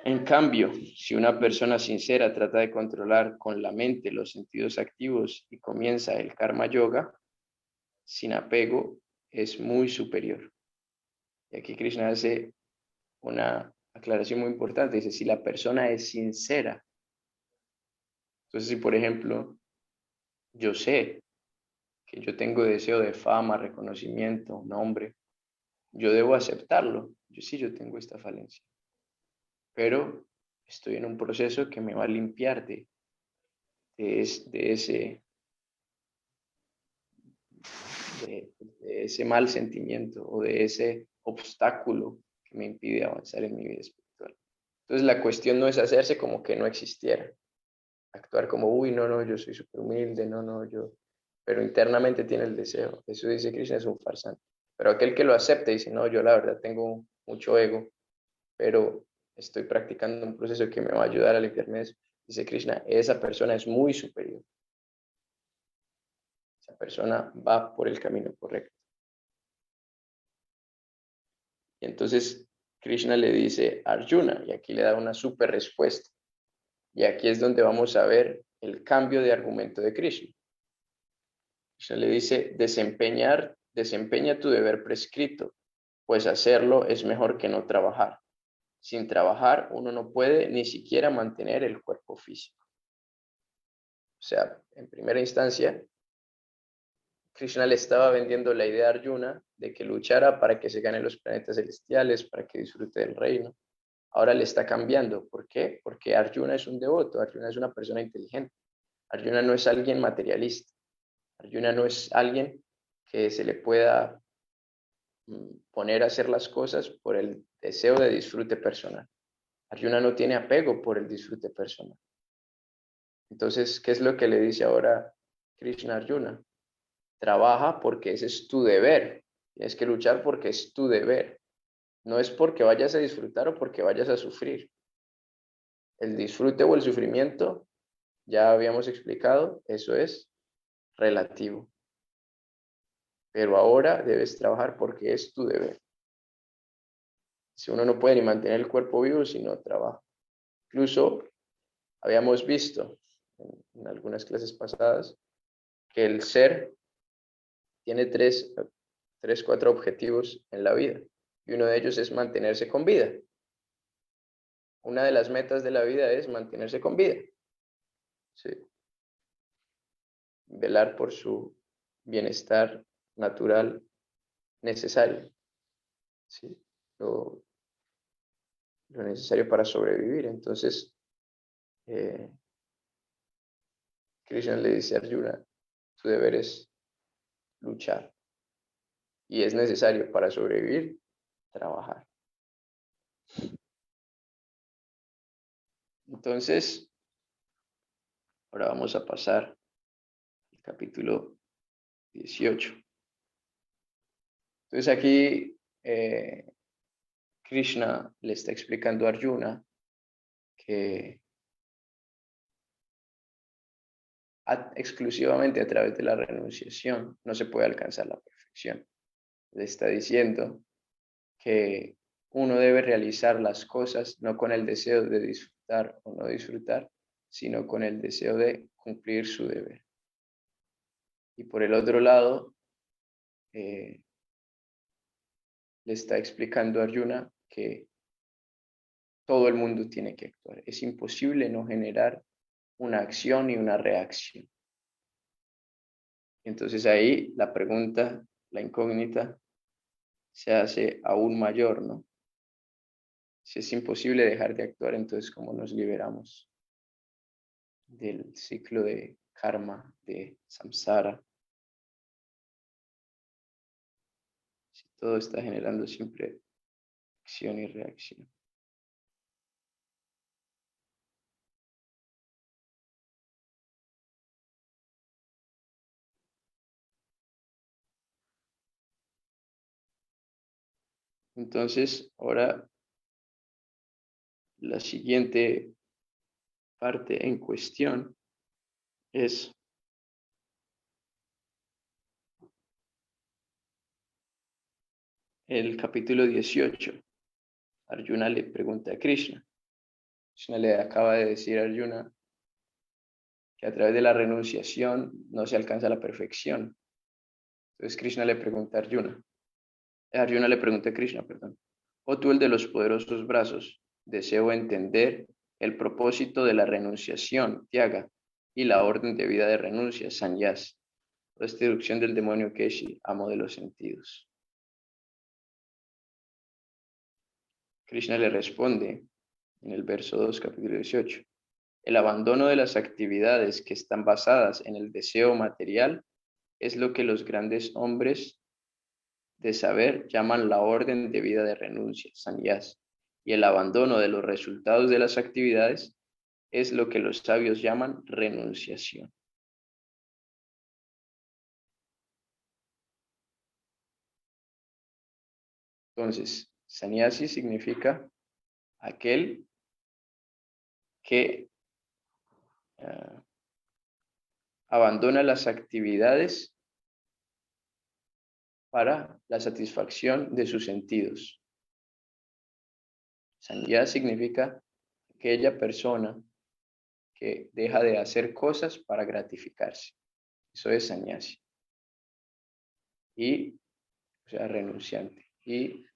En cambio, si una persona sincera trata de controlar con la mente los sentidos activos y comienza el karma yoga, sin apego, es muy superior. Y aquí Krishna hace una aclaración muy importante. Dice, si la persona es sincera. Entonces, si por ejemplo, yo sé que yo tengo deseo de fama, reconocimiento, nombre, yo debo aceptarlo. Yo tengo esta falencia. Pero estoy en un proceso que me va a limpiar de ese mal sentimiento o de ese obstáculo que me impide avanzar en mi vida espiritual. Entonces la cuestión no es hacerse como que no existiera, actuar como, uy, no, no, yo soy súper humilde, no, no, yo, pero internamente tiene el deseo. Eso dice Krishna, es un farsante. Pero aquel que lo acepta y dice, no, yo la verdad tengo mucho ego, pero estoy practicando un proceso que me va a ayudar a limpiarme de eso. Dice Krishna, esa persona es muy superior. Esa persona va por el camino correcto. Y entonces Krishna le dice a Arjuna, y aquí le da una súper respuesta. Y aquí es donde vamos a ver el cambio de argumento de Krishna. Krishna le dice, desempeña tu deber prescrito, pues hacerlo es mejor que no trabajar. Sin trabajar, uno no puede ni siquiera mantener el cuerpo físico. O sea, en primera instancia, Krishna le estaba vendiendo la idea a Arjuna de que luchara para que se gane los planetas celestiales, para que disfrute del reino. Ahora le está cambiando. ¿Por qué? Porque Arjuna es un devoto, Arjuna es una persona inteligente. Arjuna no es alguien materialista. Arjuna no es alguien que se le pueda poner a hacer las cosas por el deseo de disfrute personal. Arjuna no tiene apego por el disfrute personal. Entonces, ¿qué es lo que le dice ahora Krishna a Arjuna? Trabaja porque ese es tu deber. Tienes que luchar porque es tu deber. No es porque vayas a disfrutar o porque vayas a sufrir. El disfrute o el sufrimiento, ya habíamos explicado, eso es relativo. Pero ahora debes trabajar porque es tu deber. Si uno no puede ni mantener el cuerpo vivo si no trabaja. Incluso habíamos visto en algunas clases pasadas que el ser tiene cuatro objetivos en la vida. Y uno de ellos es mantenerse con vida. Una de las metas de la vida es mantenerse con vida. Sí. Velar por su bienestar natural necesario. ¿Sí? Lo necesario para sobrevivir. Entonces, Krishna le dice a Arjuna, tu deber es luchar. Y es necesario para sobrevivir, trabajar. Entonces, ahora vamos a pasar al capítulo 18. Entonces aquí Krishna le está explicando a Arjuna que exclusivamente a través de la renunciación no se puede alcanzar la perfección. Le está diciendo que uno debe realizar las cosas no con el deseo de disfrutar o no disfrutar, sino con el deseo de cumplir su deber. Y por el otro lado, le está explicando a Arjuna que todo el mundo tiene que actuar. Es imposible no generar una acción y una reacción. Entonces ahí la pregunta, la incógnita, se hace aún mayor, ¿no? Si es imposible dejar de actuar, entonces ¿cómo nos liberamos del ciclo de karma, de samsara? Si todo está generando siempre acción y reacción. Entonces, ahora la siguiente parte en cuestión es el capítulo 18. Arjuna le pregunta a Krishna. Krishna le acaba de decir a Arjuna que a través de la renunciación no se alcanza la perfección. Entonces Krishna le pregunta a Arjuna. Arjuna le pregunta a Krishna, perdón. Oh tú el de los poderosos brazos, deseo entender el propósito de la renunciación, Tyaga, y la orden de vida de renuncia, Sannyas, o destrucción del demonio Keshi, amo de los sentidos. Krishna le responde en el verso 2, capítulo 18. El abandono de las actividades que están basadas en el deseo material es lo que los grandes hombres de saber llaman la orden de vida de renuncia, sannyas, y el abandono de los resultados de las actividades es lo que los sabios llaman renunciación. Entonces, sannyasi significa aquel que abandona las actividades para la satisfacción de sus sentidos. Sannyas significa aquella persona que deja de hacer cosas para gratificarse. Eso es sannyasi. Y, o sea, renunciante. Y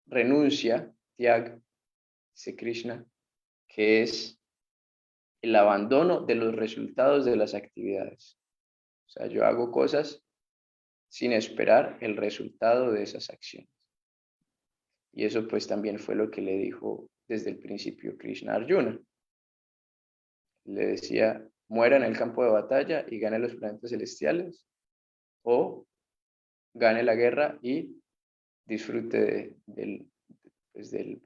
renuncia, tyag, dice Krishna, que es el abandono de los resultados de las actividades. O sea, yo hago cosas sin esperar el resultado de esas acciones. Y eso pues también fue lo que le dijo desde el principio Krishna a Arjuna. Le decía, muera en el campo de batalla y gane los planetas celestiales, o gane la guerra y disfrute del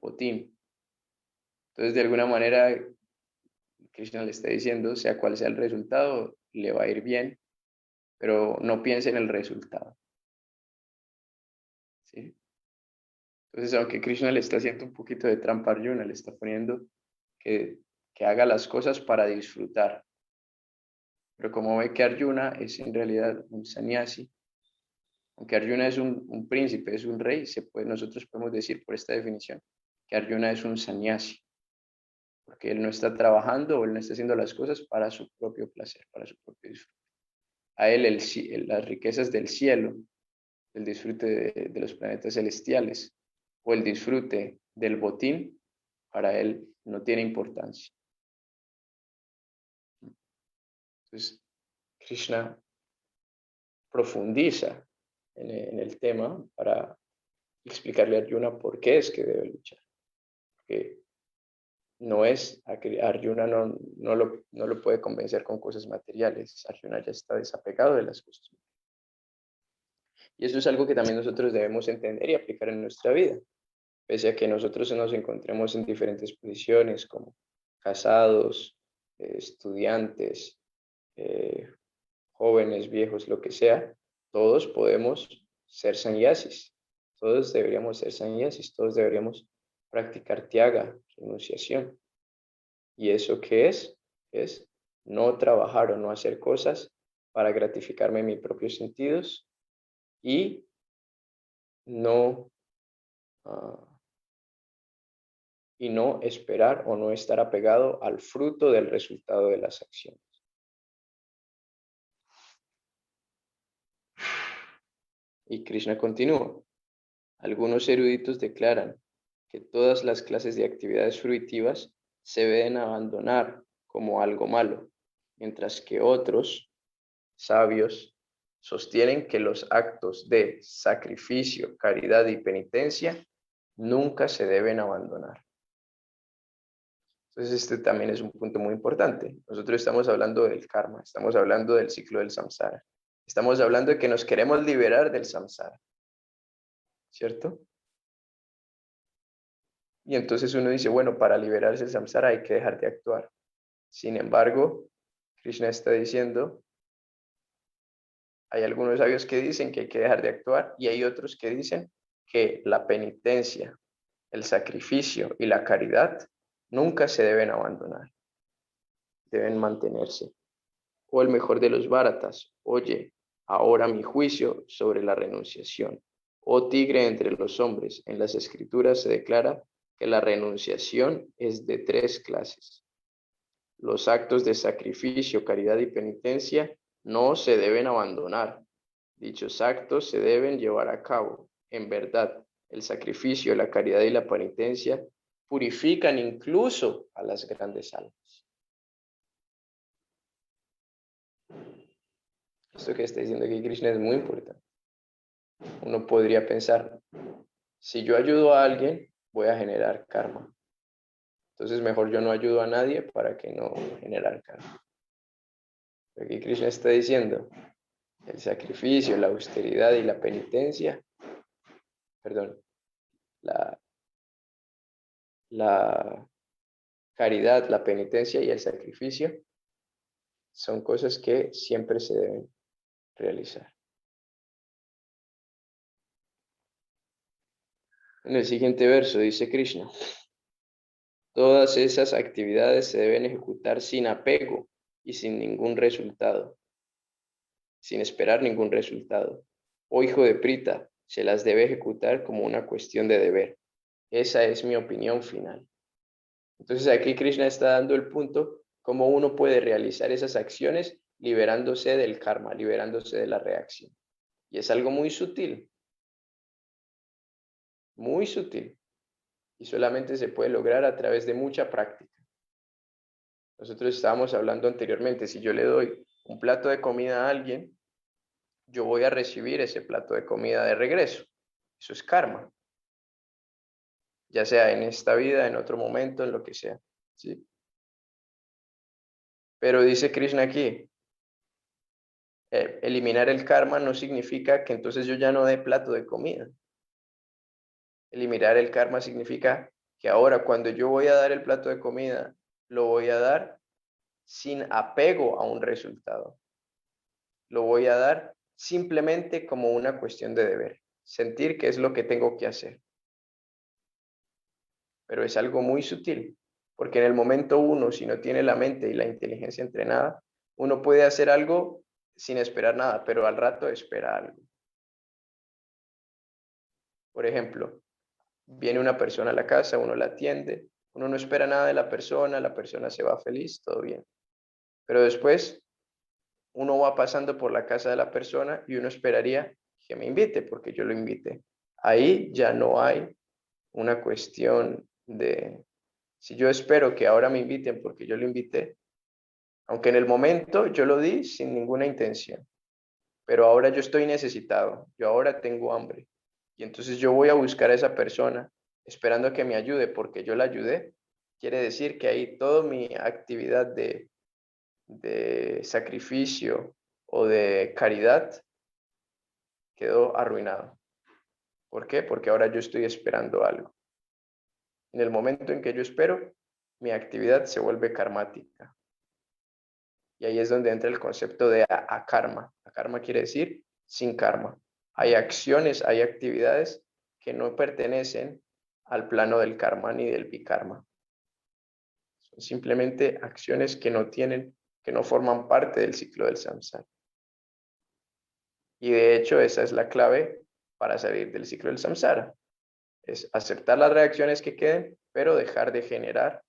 botín. Entonces, de alguna manera, Krishna le está diciendo, sea cual sea el resultado, le va a ir bien, pero no piense en el resultado. ¿Sí? Entonces, aunque Krishna le está haciendo un poquito de trampa a Arjuna, le está poniendo que haga las cosas para disfrutar. Pero como ve que Arjuna es en realidad un sannyasi, aunque Arjuna es un príncipe, es un rey, nosotros podemos decir por esta definición que Arjuna es un sannyasi, porque él no está trabajando o él no está haciendo las cosas para su propio placer, para su propio disfrute. A él las riquezas del cielo, el disfrute de los planetas celestiales o el disfrute del botín, para él no tiene importancia. Entonces, Krishna profundiza en el tema para explicarle a Arjuna por qué es que debe luchar. Porque Arjuna no lo puede convencer con cosas materiales. Arjuna ya está desapegado de las cosas. Y eso es algo que también nosotros debemos entender y aplicar en nuestra vida. Pese a que nosotros nos encontremos en diferentes posiciones como casados, estudiantes, jóvenes, viejos, lo que sea, todos podemos ser sannyasis. Todos deberíamos ser sannyasis, todos deberíamos practicar tyaga, renunciación. ¿Y eso qué es? Es no trabajar o no hacer cosas para gratificarme en mis propios sentidos y no esperar o no estar apegado al fruto del resultado de las acciones. Y Krishna continúa. Algunos eruditos declaran que todas las clases de actividades fruitivas se deben abandonar como algo malo, mientras que otros sabios sostienen que los actos de sacrificio, caridad y penitencia nunca se deben abandonar. Entonces este también es un punto muy importante. Nosotros estamos hablando del karma, estamos hablando del ciclo del samsara. Estamos hablando de que nos queremos liberar del samsara, ¿cierto? Y entonces uno dice, bueno, para liberarse del samsara hay que dejar de actuar. Sin embargo, Krishna está diciendo, hay algunos sabios que dicen que hay que dejar de actuar y hay otros que dicen que la penitencia, el sacrificio y la caridad nunca se deben abandonar, deben mantenerse. O el mejor de los bharatas, oye, ahora mi juicio sobre la renunciación. Oh tigre entre los hombres, en las escrituras se declara que la renunciación es de 3 clases. Los actos de sacrificio, caridad y penitencia no se deben abandonar. Dichos actos se deben llevar a cabo. En verdad, el sacrificio, la caridad y la penitencia purifican incluso a las grandes almas. Esto que está diciendo aquí Krishna es muy importante. Uno podría pensar, si yo ayudo a alguien, voy a generar karma. Entonces mejor yo no ayudo a nadie para que no generar karma. Aquí Krishna está diciendo, el sacrificio, la austeridad y la penitencia perdón, la caridad, la penitencia y el sacrificio son cosas que siempre se deben realizar. En el siguiente verso dice Krishna, todas esas actividades se deben ejecutar sin apego y sin ningún resultado, sin esperar ningún resultado. Oh hijo de Prita, se las debe ejecutar como una cuestión de deber. Esa es mi opinión final. Entonces aquí Krishna está dando el punto cómo uno puede realizar esas acciones liberándose del karma, liberándose de la reacción. Y es algo muy sutil, y solamente se puede lograr a través de mucha práctica. Nosotros estábamos hablando anteriormente, si yo le doy un plato de comida a alguien, yo voy a recibir ese plato de comida de regreso. Eso es karma. Ya sea en esta vida, en otro momento, en lo que sea, ¿sí? Pero dice Krishna aquí, eliminar el karma no significa que entonces yo ya no dé plato de comida. Eliminar el karma significa que ahora cuando yo voy a dar el plato de comida, lo voy a dar sin apego a un resultado. Lo voy a dar simplemente como una cuestión de deber. Sentir que es lo que tengo que hacer. Pero es algo muy sutil, porque en el momento uno, si no tiene la mente y la inteligencia entrenada, uno puede hacer algo sin esperar nada, pero al rato espera algo. Por ejemplo, viene una persona a la casa, uno la atiende, uno no espera nada de la persona se va feliz, todo bien. Pero después uno va pasando por la casa de la persona y uno esperaría que me invite porque yo lo invité. Ahí ya no hay una cuestión de, si yo espero que ahora me inviten porque yo lo invité, aunque en el momento yo lo di sin ninguna intención, pero ahora yo estoy necesitado, yo ahora tengo hambre y entonces yo voy a buscar a esa persona esperando que me ayude porque yo la ayudé, quiere decir que ahí toda mi actividad de sacrificio o de caridad quedó arruinado. ¿Por qué? Porque ahora yo estoy esperando algo. En el momento en que yo espero, mi actividad se vuelve karmática. Y ahí es donde entra el concepto de akarma. Akarma quiere decir sin karma. Hay acciones, hay actividades que no pertenecen al plano del karma ni del vikarma. Son simplemente acciones que no forman parte del ciclo del samsara. Y de hecho esa es la clave para salir del ciclo del samsara. Es aceptar las reacciones que queden, pero dejar de generar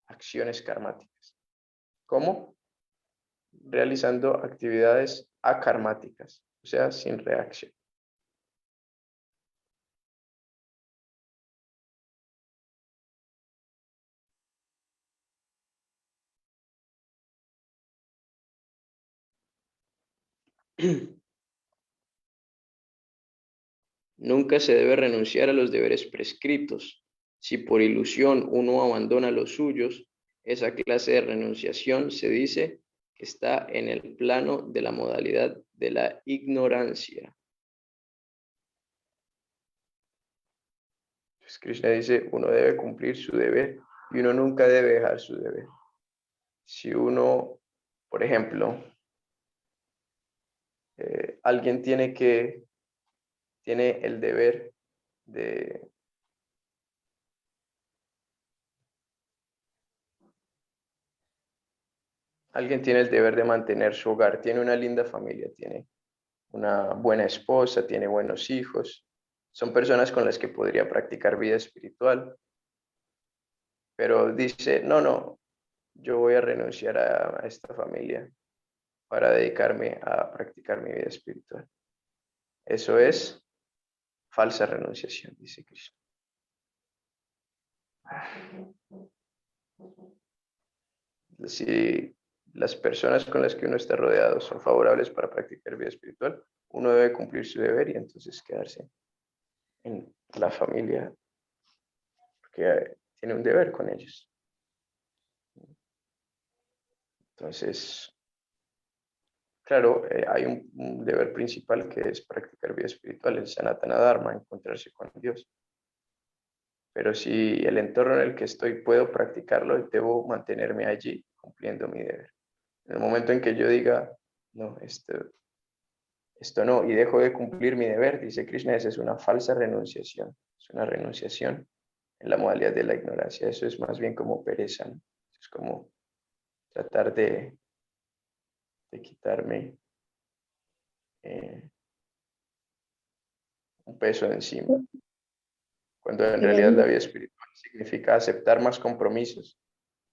acciones karmáticas. ¿Cómo? Realizando actividades akarmáticas, o sea, sin reacción. Nunca se debe renunciar a los deberes prescritos. Si por ilusión uno abandona los suyos, esa clase de renunciación se dice que está en el plano de la modalidad de la ignorancia. Pues Krishna dice, uno debe cumplir su deber y uno nunca debe dejar su deber. Si uno, por ejemplo, alguien tiene el deber de mantener su hogar, tiene una linda familia, tiene una buena esposa, tiene buenos hijos, son personas con las que podría practicar vida espiritual, pero dice, no, yo voy a renunciar a esta familia para dedicarme a practicar mi vida espiritual. Eso es falsa renunciación, dice Krishna. Si las personas con las que uno está rodeado son favorables para practicar vida espiritual, uno debe cumplir su deber y entonces quedarse en la familia porque tiene un deber con ellos. Entonces, Claro, hay un deber principal que es practicar vida espiritual, el Sanatana Dharma, encontrarse con Dios. Pero si el entorno en el que estoy puedo practicarlo, debo mantenerme allí cumpliendo mi deber. En el momento en que yo diga, no, esto no, y dejo de cumplir mi deber, dice Krishna, esa es una falsa renunciación, es una renunciación en la modalidad de la ignorancia. Eso es más bien como pereza, ¿no? Es como tratar de quitarme un peso de encima, cuando en realidad la vida espiritual significa aceptar más compromisos.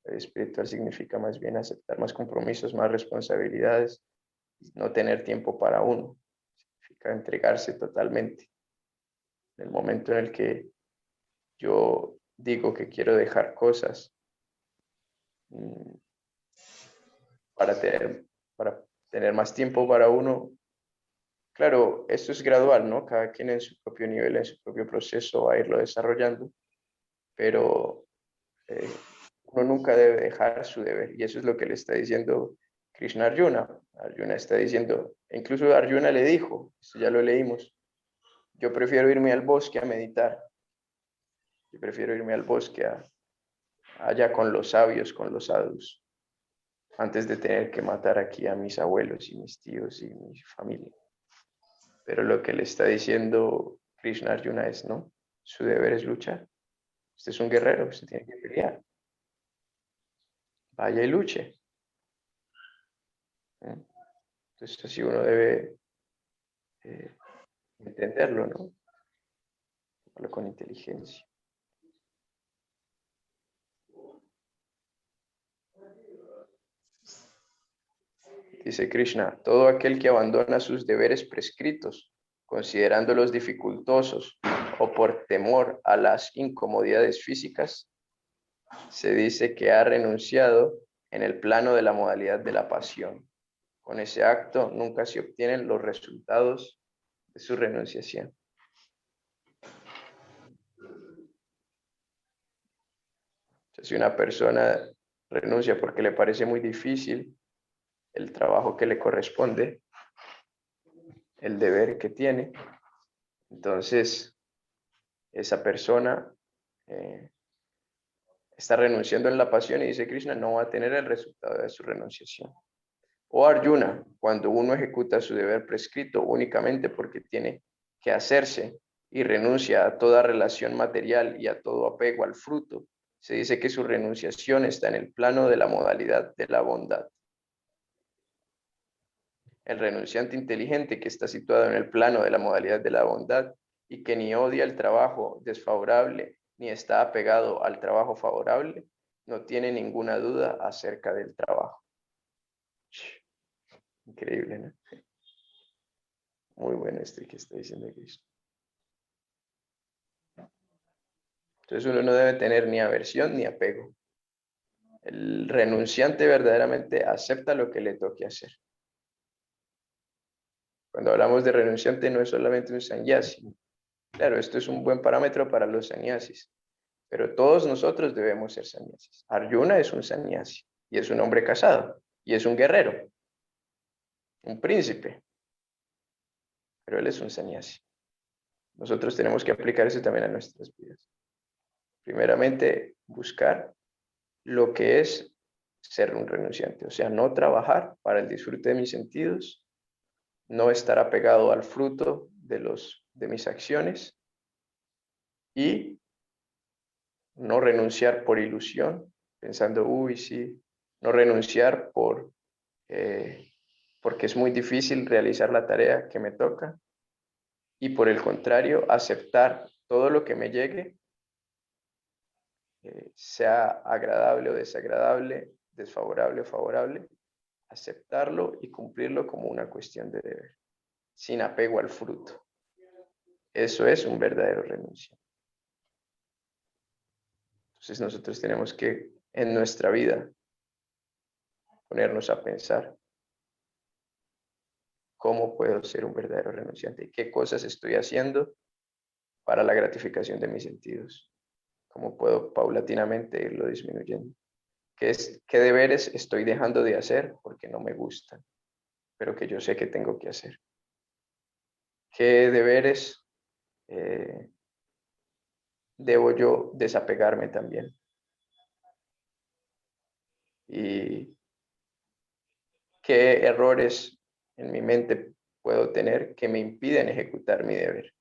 La vida espiritual significa más bien aceptar más compromisos, más responsabilidades, no tener tiempo para uno, significa entregarse totalmente. En el momento en el que yo digo que quiero dejar cosas para tener más tiempo para uno, claro, esto es gradual, ¿no? Cada quien en su propio nivel, en su propio proceso va a irlo desarrollando, pero uno nunca debe dejar su deber, y eso es lo que le está diciendo Krishna a Arjuna. Arjuna está diciendo, incluso Arjuna le dijo, esto ya lo leímos, yo prefiero irme al bosque a meditar, yo prefiero irme al bosque allá con los sabios, con los sadhus, antes de tener que matar aquí a mis abuelos y mis tíos y mi familia. Pero lo que le está diciendo Krishna a Arjuna es, no, su deber es luchar. Usted es un guerrero, usted tiene que pelear. Vaya y luche. Entonces así uno debe entenderlo, ¿no? Hablo con inteligencia. Dice Krishna, todo aquel que abandona sus deberes prescritos, considerándolos dificultosos o por temor a las incomodidades físicas, se dice que ha renunciado en el plano de la modalidad de la pasión. Con ese acto nunca se obtienen los resultados de su renunciación. Si una persona renuncia porque le parece muy difícil el trabajo que le corresponde, el deber que tiene, entonces esa persona está renunciando en la pasión y dice Krishna, no va a tener el resultado de su renunciación. O Arjuna, cuando uno ejecuta su deber prescrito únicamente porque tiene que hacerse y renuncia a toda relación material y a todo apego al fruto, se dice que su renunciación está en el plano de la modalidad de la bondad. El renunciante inteligente que está situado en el plano de la modalidad de la bondad y que ni odia el trabajo desfavorable ni está apegado al trabajo favorable, no tiene ninguna duda acerca del trabajo. Increíble, ¿no? Muy bueno que está diciendo Cristo. Entonces uno no debe tener ni aversión ni apego. El renunciante verdaderamente acepta lo que le toque hacer. Cuando hablamos de renunciante no es solamente un sannyasi. Claro, esto es un buen parámetro para los sannyasis, pero todos nosotros debemos ser sannyasis. Arjuna es un sannyasi y es un hombre casado y es un guerrero, un príncipe, pero él es un sannyasi. Nosotros tenemos que aplicar eso también a nuestras vidas. Primeramente, buscar lo que es ser un renunciante, o sea, no trabajar para el disfrute de mis sentidos, no estar apegado al fruto de mis acciones y no renunciar por ilusión, pensando, uy, sí, no renunciar porque es muy difícil realizar la tarea que me toca y por el contrario, aceptar todo lo que me llegue, sea agradable o desagradable, desfavorable o favorable, aceptarlo y cumplirlo como una cuestión de deber, sin apego al fruto. Eso es un verdadero renuncia. Entonces nosotros tenemos que en nuestra vida ponernos a pensar cómo puedo ser un verdadero renunciante, qué cosas estoy haciendo para la gratificación de mis sentidos, cómo puedo paulatinamente irlo disminuyendo, qué deberes estoy dejando de hacer porque no me gustan, pero que yo sé que tengo que hacer. ¿Qué deberes debo yo desapegarme también? ¿Y qué errores en mi mente puedo tener que me impiden ejecutar mi deber?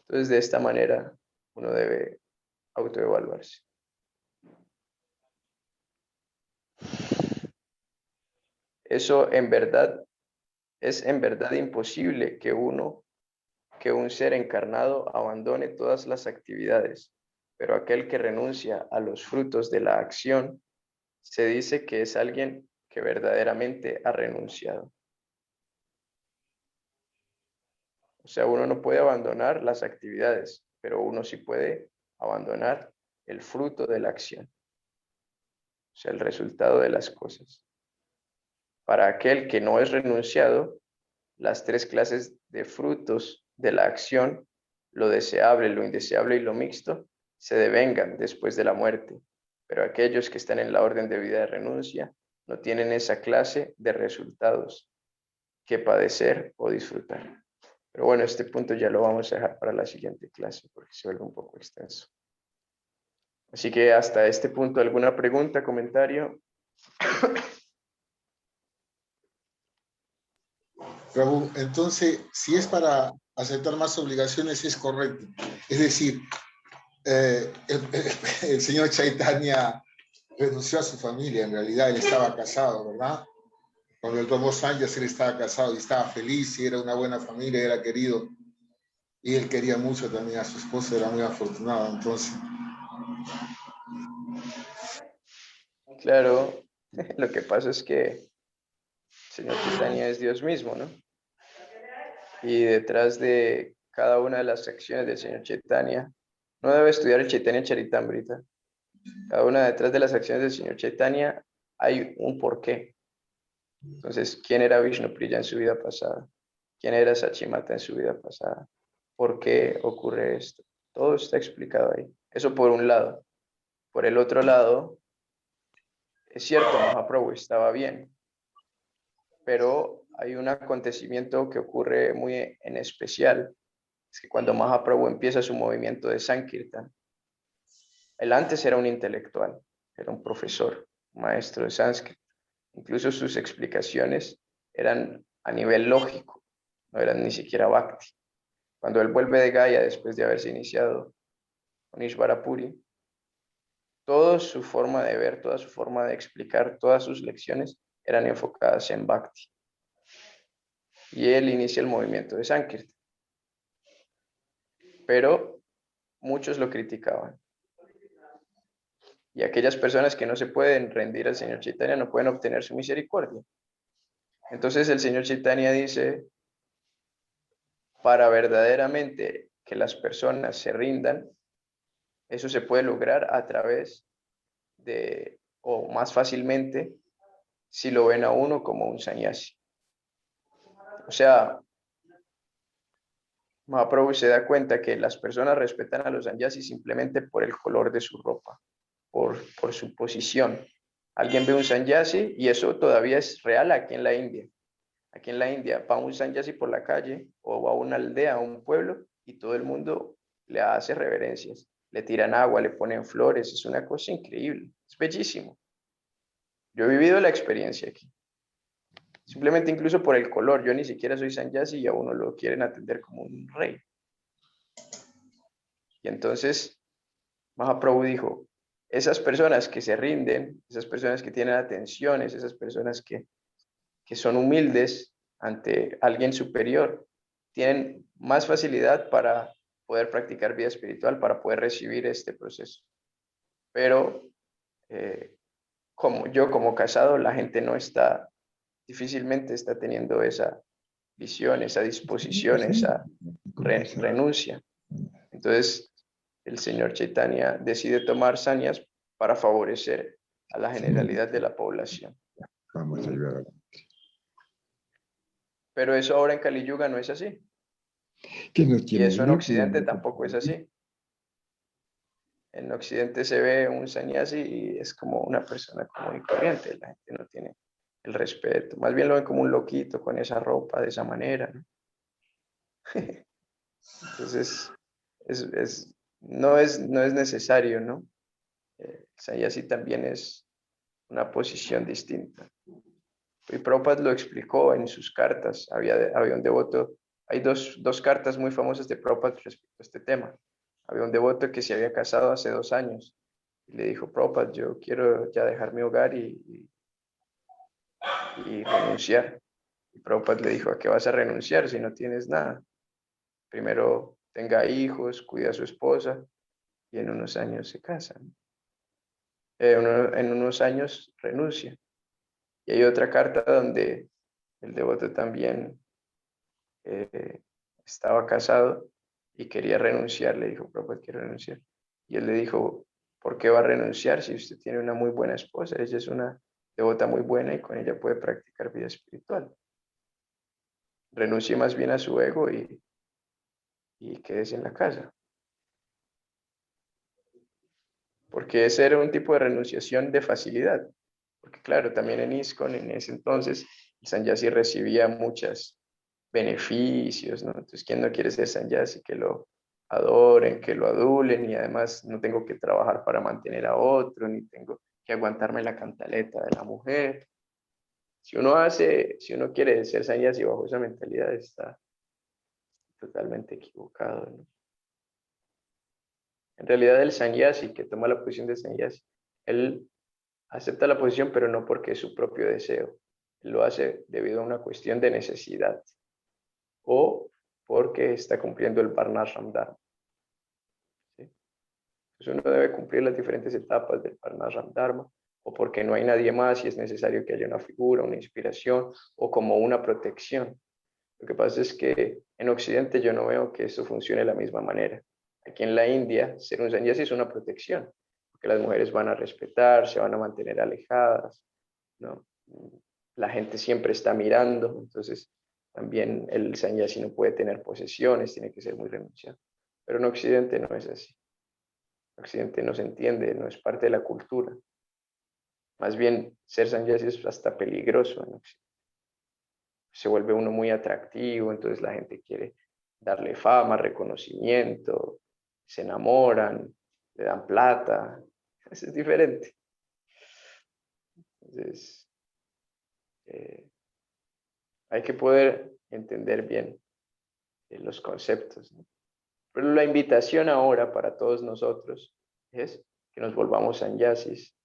Entonces, de esta manera, uno debe autoevaluarse. Eso en verdad es en verdad imposible que un ser encarnado abandone todas las actividades, pero aquel que renuncia a los frutos de la acción se dice que es alguien que verdaderamente ha renunciado. O sea, uno no puede abandonar las actividades, pero uno sí puede abandonar el fruto de la acción. O sea, el resultado de las cosas. Para aquel que no es renunciado, las tres clases de frutos de la acción, lo deseable, lo indeseable y lo mixto, se devengan después de la muerte. Pero aquellos que están en la orden de vida de renuncia no tienen esa clase de resultados que padecer o disfrutar. Pero bueno, este punto ya lo vamos a dejar para la siguiente clase porque se vuelve un poco extenso. Así que hasta este punto, ¿alguna pregunta, comentario? Prabhu, entonces, si es para aceptar más obligaciones, es correcto. Es decir, el señor Chaitanya renunció a su familia, en realidad él estaba casado, ¿verdad? Cuando él tomó sannyas, él estaba casado y estaba feliz, y era una buena familia, era querido. Y él quería mucho también a su esposa, era muy afortunado, entonces. Claro, lo que pasa es que el señor Chaitanya es Dios mismo, ¿no? Y detrás de cada una de las acciones del señor Chaitanya, no debe estudiar el Chaitanya Charitamrita. Cada una detrás de las acciones del señor Chaitanya hay un porqué. Entonces, ¿quién era Vishnupriya en su vida pasada? ¿Quién era Sachimata en su vida pasada? ¿Por qué ocurre esto? Todo está explicado ahí. Eso por un lado. Por el otro lado, es cierto, Mahaprabhu estaba bien, pero hay un acontecimiento que ocurre muy en especial. Es que cuando Mahaprabhu empieza su movimiento de Sankirtan, él antes era un intelectual, era un profesor, un maestro de sánscrito. Incluso sus explicaciones eran a nivel lógico, no eran ni siquiera bhakti. Cuando él vuelve de Gaya después de haberse iniciado con Ishvarapuri, toda su forma de ver, toda su forma de explicar, todas sus lecciones eran enfocadas en bhakti. Y él inicia el movimiento de Sankirtan. Pero muchos lo criticaban. Y aquellas personas que no se pueden rendir al señor Chaitanya no pueden obtener su misericordia. Entonces el señor Chaitanya dice, para verdaderamente que las personas se rindan, eso se puede lograr a través de, o más fácilmente, si lo ven a uno como un sannyasi. O sea, Mahaprabhu se da cuenta que las personas respetan a los sannyasis simplemente por el color de su ropa, por su posición. Alguien ve un sannyasi y eso todavía es real aquí en la India. Aquí en la India va un sannyasi por la calle o va a una aldea, a un pueblo, y todo el mundo le hace reverencias. Le tiran agua, le ponen flores, es una cosa increíble, es bellísimo. Yo he vivido la experiencia aquí. Simplemente incluso por el color, yo ni siquiera soy sannyasi y a uno lo quieren atender como un rey. Y entonces Mahaprabhu dijo, esas personas que se rinden, esas personas que tienen atenciones, esas personas que son humildes ante alguien superior, tienen más facilidad para poder practicar vida espiritual, para poder recibir este proceso. Pero como casado, la gente no está, difícilmente está teniendo esa visión, esa disposición, esa renuncia. Entonces, el señor Chaitanya decide tomar sannyas para favorecer a la generalidad de la población. Vamos a ayudar. Pero eso ahora en Kali Yuga no es así. Y eso en Occidente tampoco es así. En Occidente se ve un sannyasi y es como una persona común y corriente. La gente no tiene el respeto. Más bien lo ven como un loquito con esa ropa, de esa manera, ¿no? Entonces, no es necesario, ¿no? El sannyasi también es una posición distinta. Y Prabhupada lo explicó en sus cartas. Había un devoto, hay dos cartas muy famosas de Prabhupada respecto a este tema. Había un devoto que se había casado hace 2 años y le dijo: Prabhupada, yo quiero ya dejar mi hogar y renunciar. Y Prabhupada le dijo: ¿a qué vas a renunciar si no tienes nada? Primero tenga hijos, cuida a su esposa y en unos años se casa, ¿no? En unos años renuncia. Y hay otra carta donde el devoto también estaba casado y quería renunciar. Le dijo: Prabhupada, quiero renunciar. Y él le dijo: ¿por qué va a renunciar si usted tiene una muy buena esposa? Ella es una devota muy buena y con ella puede practicar vida espiritual. Renuncie más bien a su ego y quédese en la casa. Porque ese era un tipo de renunciación de facilidad. Porque claro, también en ISKCON en ese entonces el sannyasi recibía muchos beneficios, ¿no? Entonces, ¿quién no quiere ser sannyasi? Que lo adoren, que lo adulen, y además no tengo que trabajar para mantener a otro, ni tengo que aguantarme la cantaleta de la mujer. Si uno quiere ser sannyasi bajo esa mentalidad, está totalmente equivocado, ¿no? En realidad el sannyasi que toma la posición de sannyasi, él acepta la posición, pero no porque es su propio deseo. Él lo hace debido a una cuestión de necesidad o porque está cumpliendo el Varnashram Dharma, ¿sí? Entonces uno debe cumplir las diferentes etapas del Varnashram Dharma, o porque no hay nadie más y es necesario que haya una figura, una inspiración o como una protección. Lo que pasa es que en Occidente yo no veo que esto funcione de la misma manera. Aquí en la India, ser un sannyasi es una protección, porque las mujeres van a respetar, se van a mantener alejadas, ¿no? La gente siempre está mirando, entonces también el sannyasi no puede tener posesiones, tiene que ser muy renunciado. Pero en Occidente no es así. En Occidente no se entiende, no es parte de la cultura. Más bien, ser sannyasi es hasta peligroso en Occidente. Se vuelve uno muy atractivo, entonces la gente quiere darle fama, reconocimiento, se enamoran, le dan plata. Eso es diferente. Entonces, hay que poder entender bien los conceptos, ¿no? Pero la invitación ahora para todos nosotros es que nos volvamos sannyasis,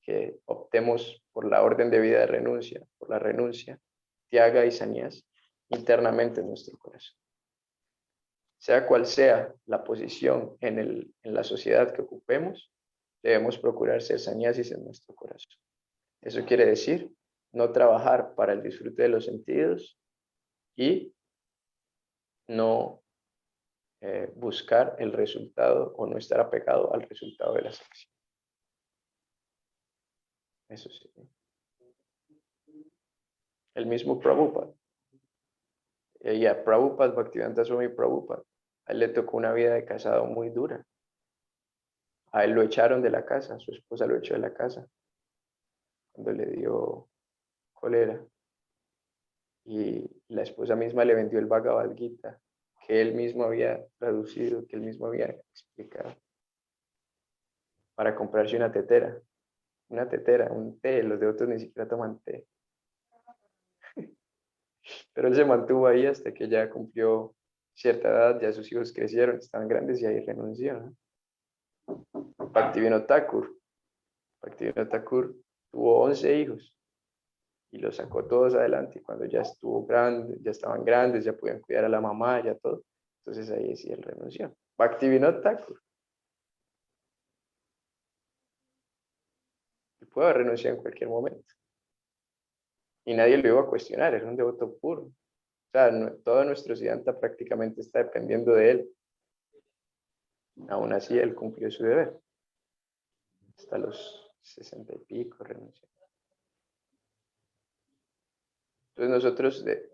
que optemos por la orden de vida de renuncia, por la renuncia, tyaga y sannyas internamente en nuestro corazón. Sea cual sea la posición en la sociedad que ocupemos, debemos procurar ser sannyasis en nuestro corazón. Eso quiere decir no trabajar para el disfrute de los sentidos y no buscar el resultado o no estar apegado al resultado de las acciones. Eso sí. El mismo Prabhupada. Prabhupada, Bhaktivedanta Swami Prabhupada, a él le tocó una vida de casado muy dura. A él lo echaron de la casa, su esposa lo echó de la casa cuando le dio cólera. Y la esposa misma le vendió el Bhagavad Gita, que él mismo había traducido, que él mismo había explicado, para comprarse una tetera, un té. Los devotos ni siquiera toman té. Pero él se mantuvo ahí hasta que ya cumplió cierta edad, ya sus hijos crecieron, estaban grandes y ahí renunció, ¿no? Bhaktivinoda Thakur tuvo 11 hijos y los sacó todos adelante. Y cuando ya estaban grandes, ya podían cuidar a la mamá, ya todo. Entonces ahí sí él renunció. Bhaktivinoda Thakur. Él pudo haber renunciado en cualquier momento. Y nadie lo iba a cuestionar, era un devoto puro. O sea, todo nuestro Siddhanta prácticamente está dependiendo de él. Aún así, él cumplió su deber. Hasta los 60 y pico renunció. Entonces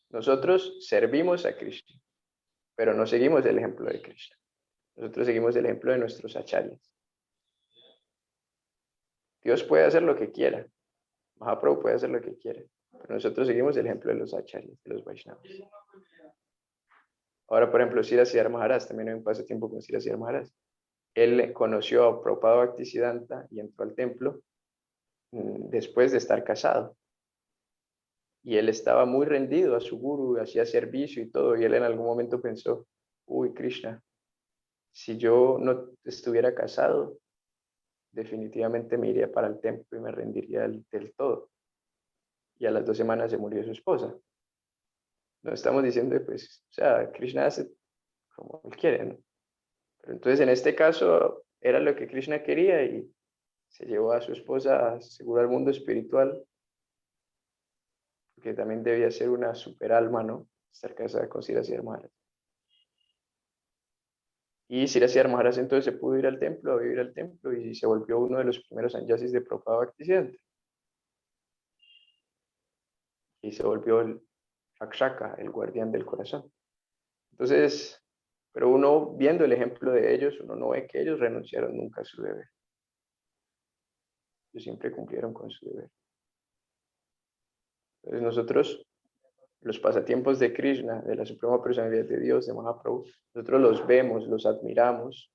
nosotros servimos a Krishna, pero no seguimos el ejemplo de Krishna. Nosotros seguimos el ejemplo de nuestros acharyas. Dios puede hacer lo que quiera, Mahaprabhu puede hacer lo que quiere, pero nosotros seguimos el ejemplo de los acharyas, de los Vaishnavas. Ahora, por ejemplo, Sri Siddhar Maharaj, también hay un pasatiempo con Sri Siddhar Maharaj. Él conoció a Prabhupada Bhaktisiddhanta y entró al templo después de estar casado. Y él estaba muy rendido a su guru, hacía servicio y todo, y él en algún momento pensó, uy, Krishna, si yo no estuviera casado, definitivamente me iría para el templo y me rendiría del todo. Y a las 2 semanas se murió su esposa. No estamos diciendo, pues, o sea, Krishna hace como él quiere, ¿no? Pero entonces en este caso era lo que Krishna quería y se llevó a su esposa seguro al mundo espiritual, porque también debía ser una super alma, ¿no? Estar casada con Sri Siddhar Maharaj. Y Sri Siddhar Maharaj entonces se pudo ir al templo, a vivir al templo, y se volvió uno de los primeros sannyasis de Prabhupada Bhaktisiddhanta. Y se volvió el Rakshaka, el guardián del corazón. Entonces, pero uno viendo el ejemplo de ellos, uno no ve que ellos renunciaron nunca a su deber. Ellos siempre cumplieron con su deber. Entonces nosotros, los pasatiempos de Krishna, de la Suprema Personalidad de Dios, de Mahaprabhu, nosotros los vemos, los admiramos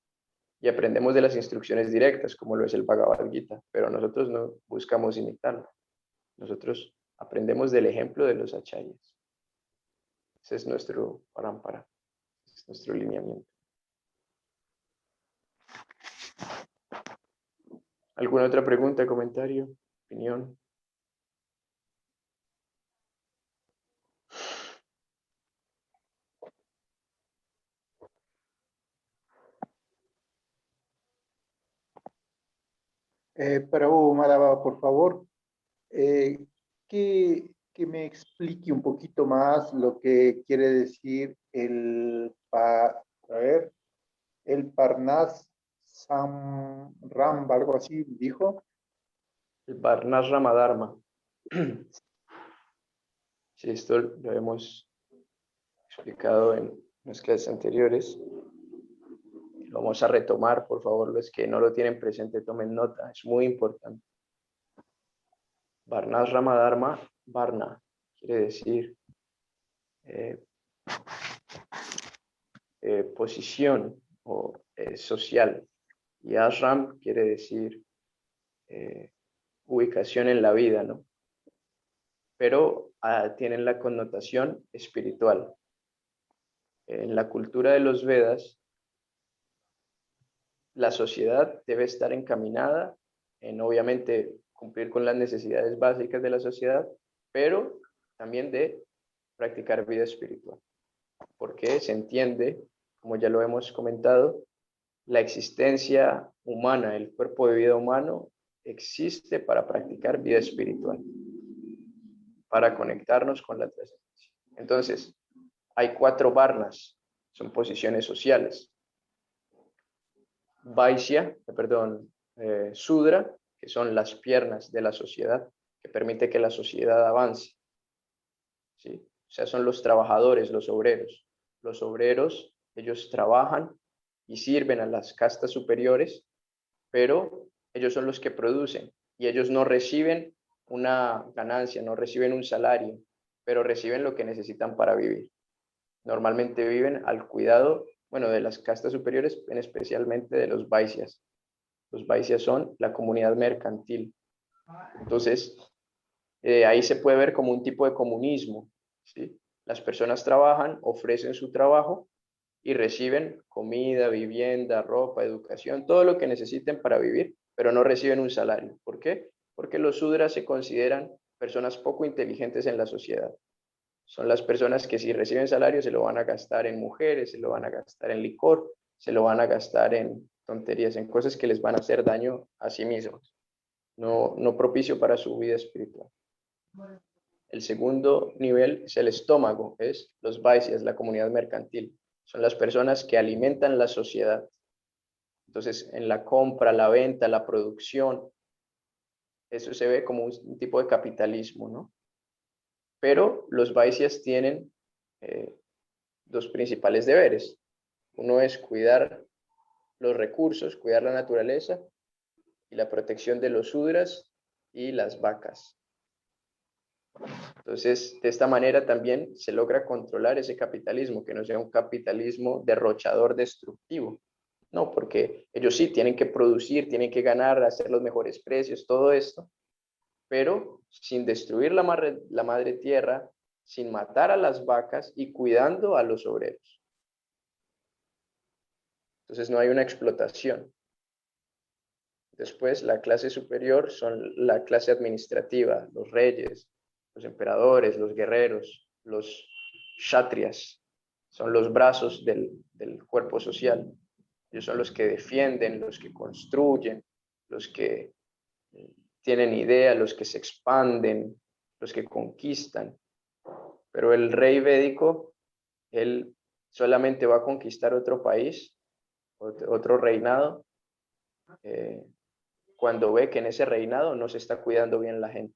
y aprendemos de las instrucciones directas, como lo es el Bhagavad Gita, pero nosotros no buscamos imitarlo. Nosotros aprendemos del ejemplo de los acharyas. Ese es nuestro parampara, ese es nuestro lineamiento. ¿Alguna otra pregunta, comentario, opinión? Prabhu Madhava, por favor, que me explique un poquito más lo que quiere decir el Parnas Samramba, algo así dijo. El Parnas Ramadharma. Sí, esto lo hemos explicado en las clases anteriores. Lo vamos a retomar, por favor, los que no lo tienen presente, tomen nota, es muy importante. Varnas Ramadharma, Varna, quiere decir posición o social. Y Ashram quiere decir ubicación en la vida, ¿no? Pero tienen la connotación espiritual. En la cultura de los Vedas, la sociedad debe estar encaminada en, obviamente, cumplir con las necesidades básicas de la sociedad, pero también de practicar vida espiritual. Porque se entiende, como ya lo hemos comentado, la existencia humana, el cuerpo de vida humano, existe para practicar vida espiritual, para conectarnos con la trascendencia. Entonces, hay 4 varnas, son posiciones sociales. Vaishya, Sudra, que son las piernas de la sociedad, que permite que la sociedad avance. ¿Sí? O sea, son los trabajadores, los obreros. Los obreros, ellos trabajan y sirven a las castas superiores, pero ellos son los que producen y ellos no reciben una ganancia, no reciben un salario, pero reciben lo que necesitan para vivir. Normalmente viven al cuidado, bueno, de las castas superiores, especialmente de los Vaisyas. Los Vaisyas son la comunidad mercantil. Entonces, ahí se puede ver como un tipo de comunismo, ¿sí? Las personas trabajan, ofrecen su trabajo y reciben comida, vivienda, ropa, educación, todo lo que necesiten para vivir, pero no reciben un salario. ¿Por qué? Porque los Sudras se consideran personas poco inteligentes en la sociedad. Son las personas que si reciben salario se lo van a gastar en mujeres, se lo van a gastar en licor, se lo van a gastar en tonterías, en cosas que les van a hacer daño a sí mismos. No propicio para su vida espiritual. El segundo nivel es el estómago, es los Vaisyas, la comunidad mercantil. Son las personas que alimentan la sociedad. Entonces, en la compra, la venta, la producción, eso se ve como un tipo de capitalismo, ¿no? Pero los Vaisyas tienen 2 principales deberes. Uno es cuidar los recursos, cuidar la naturaleza y la protección de los Sudras y las vacas. Entonces, de esta manera también se logra controlar ese capitalismo, que no sea un capitalismo derrochador destructivo. No, porque ellos sí tienen que producir, tienen que ganar, hacer los mejores precios, todo esto, pero sin destruir la madre tierra, sin matar a las vacas y cuidando a los obreros. Entonces no hay una explotación. Después, la clase superior son la clase administrativa, los reyes, los emperadores, los guerreros, los kshatriyas, son los brazos del cuerpo social. Ellos son los que defienden, los que construyen, los que tienen idea, los que se expanden, los que conquistan. Pero el rey védico, él solamente va a conquistar otro país, otro reinado, cuando ve que en ese reinado no se está cuidando bien la gente.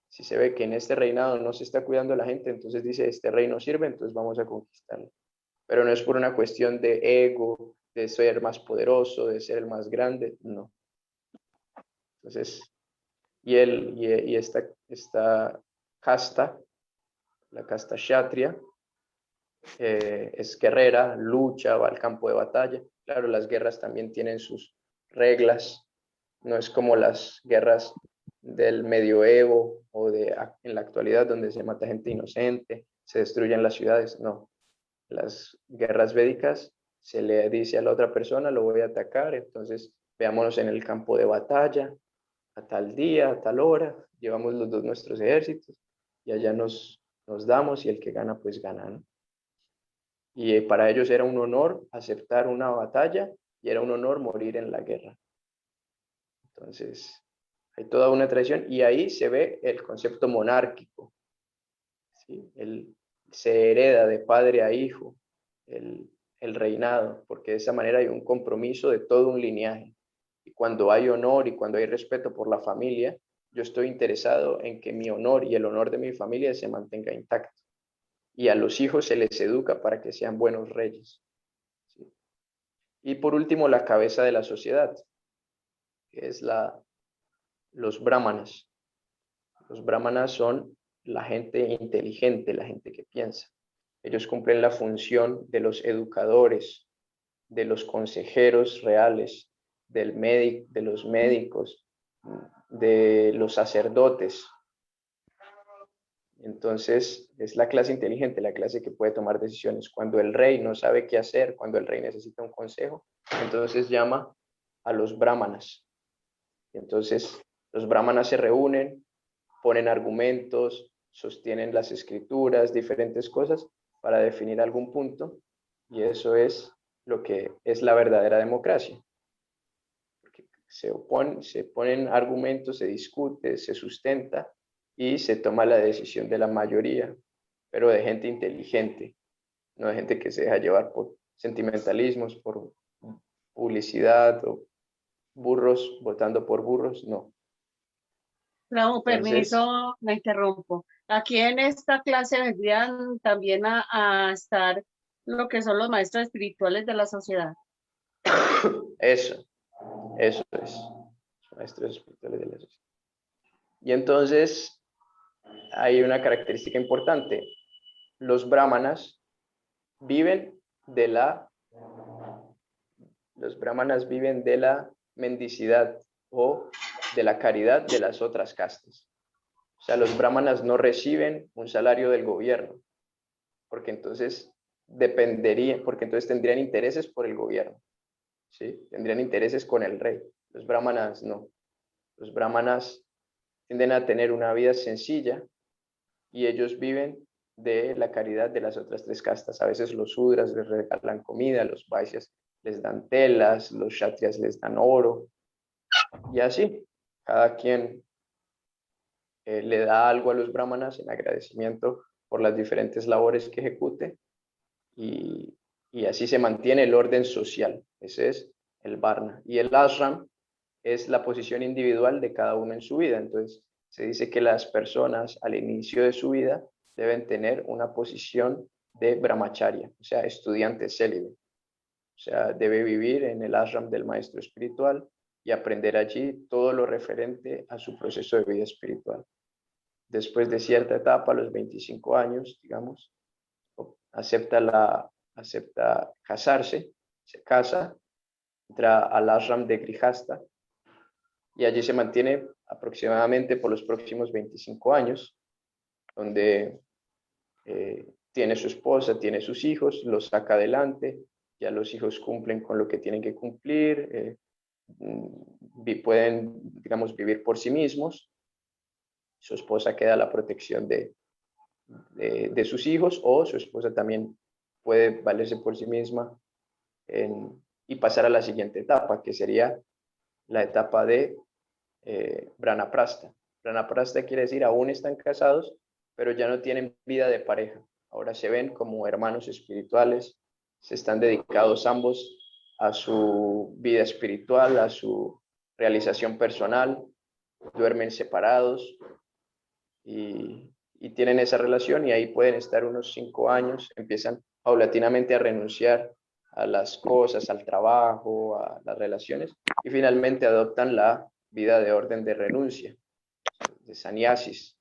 Si se ve que en este reinado no se está cuidando la gente, entonces dice, este rey no sirve, entonces vamos a conquistarlo. Pero no es por una cuestión de ego, de ser más poderoso, de ser el más grande, no. Entonces, y esta casta, la casta kshatriya, es guerrera, lucha, va al campo de batalla. Claro, las guerras también tienen sus reglas, no es como las guerras del medioevo o en la actualidad donde se mata gente inocente, se destruyen las ciudades, no. Las guerras védicas se le dice a la otra persona, lo voy a atacar, entonces veámonos en el campo de batalla, a tal día, a tal hora, llevamos los dos nuestros ejércitos y allá nos damos y el que gana pues gana, ¿no? Y para ellos era un honor aceptar una batalla y era un honor morir en la guerra. Entonces, hay toda una tradición y ahí se ve el concepto monárquico, ¿sí? Se hereda de padre a hijo el reinado, porque de esa manera hay un compromiso de todo un linaje. Y cuando hay honor y cuando hay respeto por la familia, yo estoy interesado en que mi honor y el honor de mi familia se mantenga intacto. Y a los hijos se les educa para que sean buenos reyes, ¿sí? Y por último, la cabeza de la sociedad, que es los brahmanas. Los brahmanas son la gente inteligente, la gente que piensa. Ellos cumplen la función de los educadores, de los consejeros reales, de los médicos, de los sacerdotes. Entonces, es la clase inteligente, la clase que puede tomar decisiones. Cuando el rey no sabe qué hacer, cuando el rey necesita un consejo, entonces llama a los brahmanas. Entonces, los brahmanas se reúnen, ponen argumentos, sostienen las escrituras, diferentes cosas para definir algún punto, y eso es lo que es la verdadera democracia. Porque se ponen argumentos, se discute, se sustenta y se toma la decisión de la mayoría, pero de gente inteligente, no de gente que se deja llevar por sentimentalismos, por publicidad o burros votando por burros, no. No, Entonces, permiso, me interrumpo. Aquí en esta clase vendrían también a estar lo que son los maestros espirituales de la sociedad. eso es, maestros espirituales de la sociedad. Y entonces, hay una característica importante. Los brahmanas viven de la mendicidad o de la caridad de las otras castas. O sea, los brahmanas no reciben un salario del gobierno, porque entonces tendrían intereses por el gobierno, ¿sí? Tendrían intereses con el rey. Los brahmanas no. Los brahmanas tienden a tener una vida sencilla y ellos viven de la caridad de las otras tres castas. A veces los sudras les regalan comida, los vaisyas les dan telas, los kshatriyas les dan oro, y así, cada quien le da algo a los brahmanas en agradecimiento por las diferentes labores que ejecute, y así se mantiene el orden social. Ese es el varna. Y el ashram es la posición individual de cada uno en su vida. Entonces, se dice que las personas al inicio de su vida deben tener una posición de brahmacharya, o sea, estudiante célibe. O sea, debe vivir en el ashram del maestro espiritual y aprender allí todo lo referente a su proceso de vida espiritual. después de cierta etapa, a los 25 años, digamos, acepta casarse, se casa, entra al ashram de Grihasta y allí se mantiene aproximadamente por los próximos 25 años, donde tiene su esposa, tiene sus hijos, los saca adelante, ya los hijos cumplen con lo que tienen que cumplir, pueden, digamos, vivir por sí mismos. Su esposa queda a la protección de sus hijos, o su esposa también puede valerse por sí misma y pasar a la siguiente etapa, que sería la etapa de Branaprastha. Branaprastha quiere decir aún están casados, pero ya no tienen vida de pareja. Ahora se ven como hermanos espirituales, se están dedicados ambos a su vida espiritual, a su realización personal, duermen separados y tienen esa relación, y ahí pueden estar unos 5 años, empiezan paulatinamente a renunciar a las cosas, al trabajo, a las relaciones, y finalmente adoptan la vida de orden de renuncia, de sannyasis.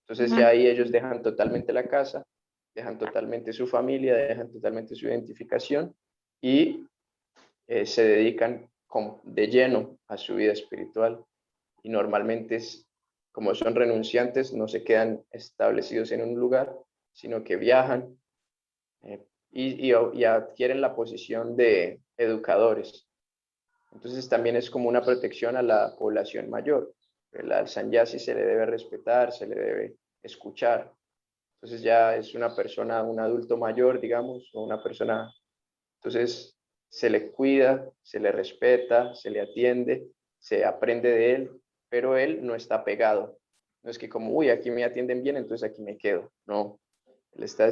Entonces ya ahí ellos dejan totalmente la casa, dejan totalmente su familia, dejan totalmente su identificación y se dedican de lleno a su vida espiritual. Y normalmente, como son renunciantes, no se quedan establecidos en un lugar, sino que viajan y adquieren la posición de educadores. Entonces también es como una protección a la población mayor. Al sannyasi se le debe respetar, se le debe escuchar. Entonces ya es una persona, un adulto mayor, digamos, o una persona. Entonces se le cuida, se le respeta, se le atiende, se aprende de él, pero él no está pegado. No es que como, uy, aquí me atienden bien, entonces aquí me quedo. No, él está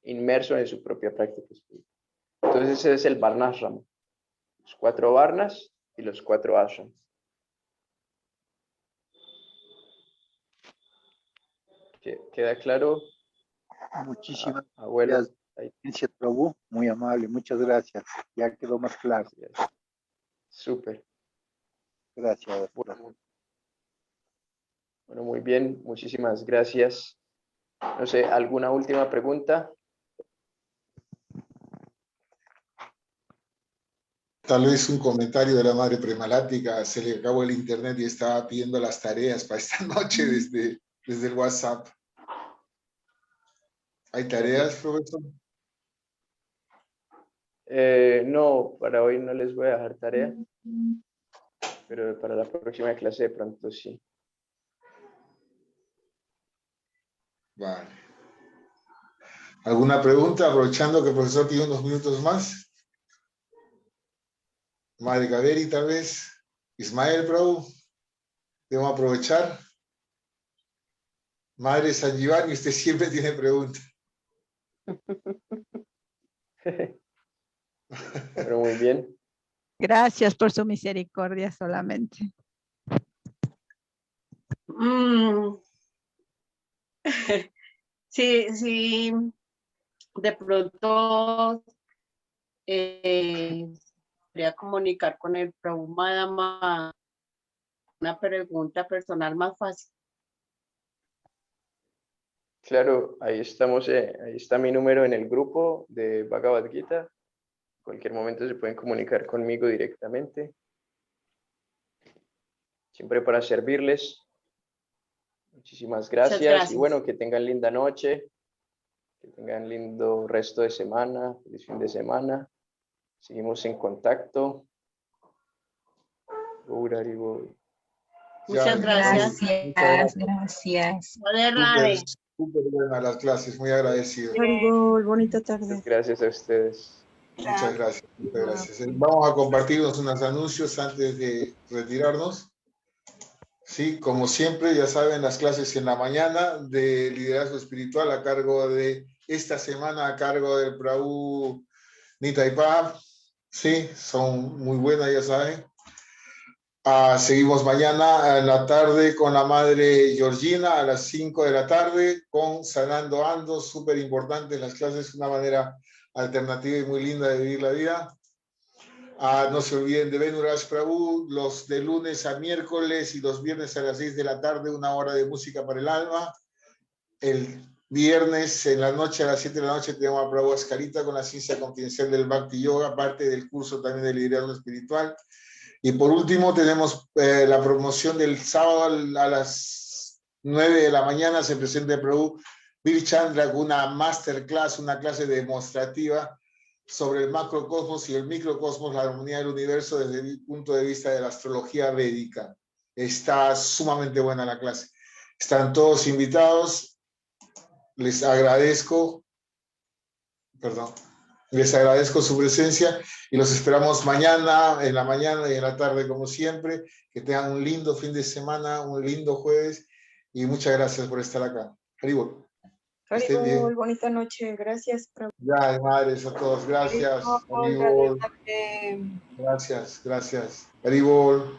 inmerso en su propia práctica espiritual. Entonces ese es el Varnashram. Los 4 Varnas y los 4 Ashrams. ¿Queda claro? Muchísimas abuela? Gracias, Prabhu. Muy amable, muchas gracias. Ya quedó más claro. Súper. Gracias. Bueno, muy bien, muchísimas gracias. No sé, ¿alguna última pregunta? Tal vez un comentario de la madre Premalática. Se le acabó el internet y estaba pidiendo las tareas para esta noche desde el WhatsApp. ¿Hay tareas, profesor? No, para hoy no les voy a dejar tarea, pero para la próxima clase de pronto sí. Vale. ¿Alguna pregunta? Aprovechando que el profesor tiene unos minutos más. Madre Kaveri, tal vez. Ismael, Prabhu. Debemos aprovechar. Madre Sanjivani, usted siempre tiene preguntas. Pero muy bien. Gracias por su misericordia solamente. Sí, de pronto quería comunicar con el Prabhu Madama una pregunta personal más fácil. Claro, ahí estamos, ahí está mi número en el grupo de Bhagavad Gita. En cualquier momento se pueden comunicar conmigo directamente. Siempre para servirles. Muchísimas gracias. Y bueno, que tengan linda noche, que tengan lindo resto de semana, feliz fin de semana. Seguimos en contacto. Muchas gracias. Gracias. Súper buenas las clases, muy agradecido. Bonita tarde. Muchas gracias a ustedes. Muchas gracias, muchas gracias. Vamos a compartirnos unos anuncios antes de retirarnos. Sí, como siempre, ya saben, las clases en la mañana de liderazgo espiritual a cargo de esta semana, a cargo del Prabhu Nitai Prabhu. Sí, son muy buenas, ya saben. Seguimos mañana en la tarde con la madre Georgina a las 5 de la tarde con Sanando Ando, súper importante las clases, una manera alternativa y muy linda de vivir la vida. No se olviden de Venuraj Prabhu, los de lunes a miércoles y los viernes a las 6 de la tarde, 1 hora de música para el alma. El viernes en la noche, a las 7 de la noche, tenemos a Prabhu Ascarita con la ciencia confidencial del Bhakti Yoga, parte del curso también de liderazgo espiritual. Y por último, tenemos la promoción del sábado a las 9 de la mañana, se presenta Prabhu Bir Chandra con una masterclass, una clase demostrativa sobre el macrocosmos y el microcosmos, la armonía del universo desde el punto de vista de la astrología védica. Está sumamente buena la clase. Están todos invitados. Les agradezco su presencia y los esperamos mañana, en la mañana y en la tarde como siempre. Que tengan un lindo fin de semana, un lindo jueves y muchas gracias por estar acá. Haribol. Haribol, bonita noche. Gracias. Ya, madres a todos. Gracias. Haribol. Gracias. Haribol.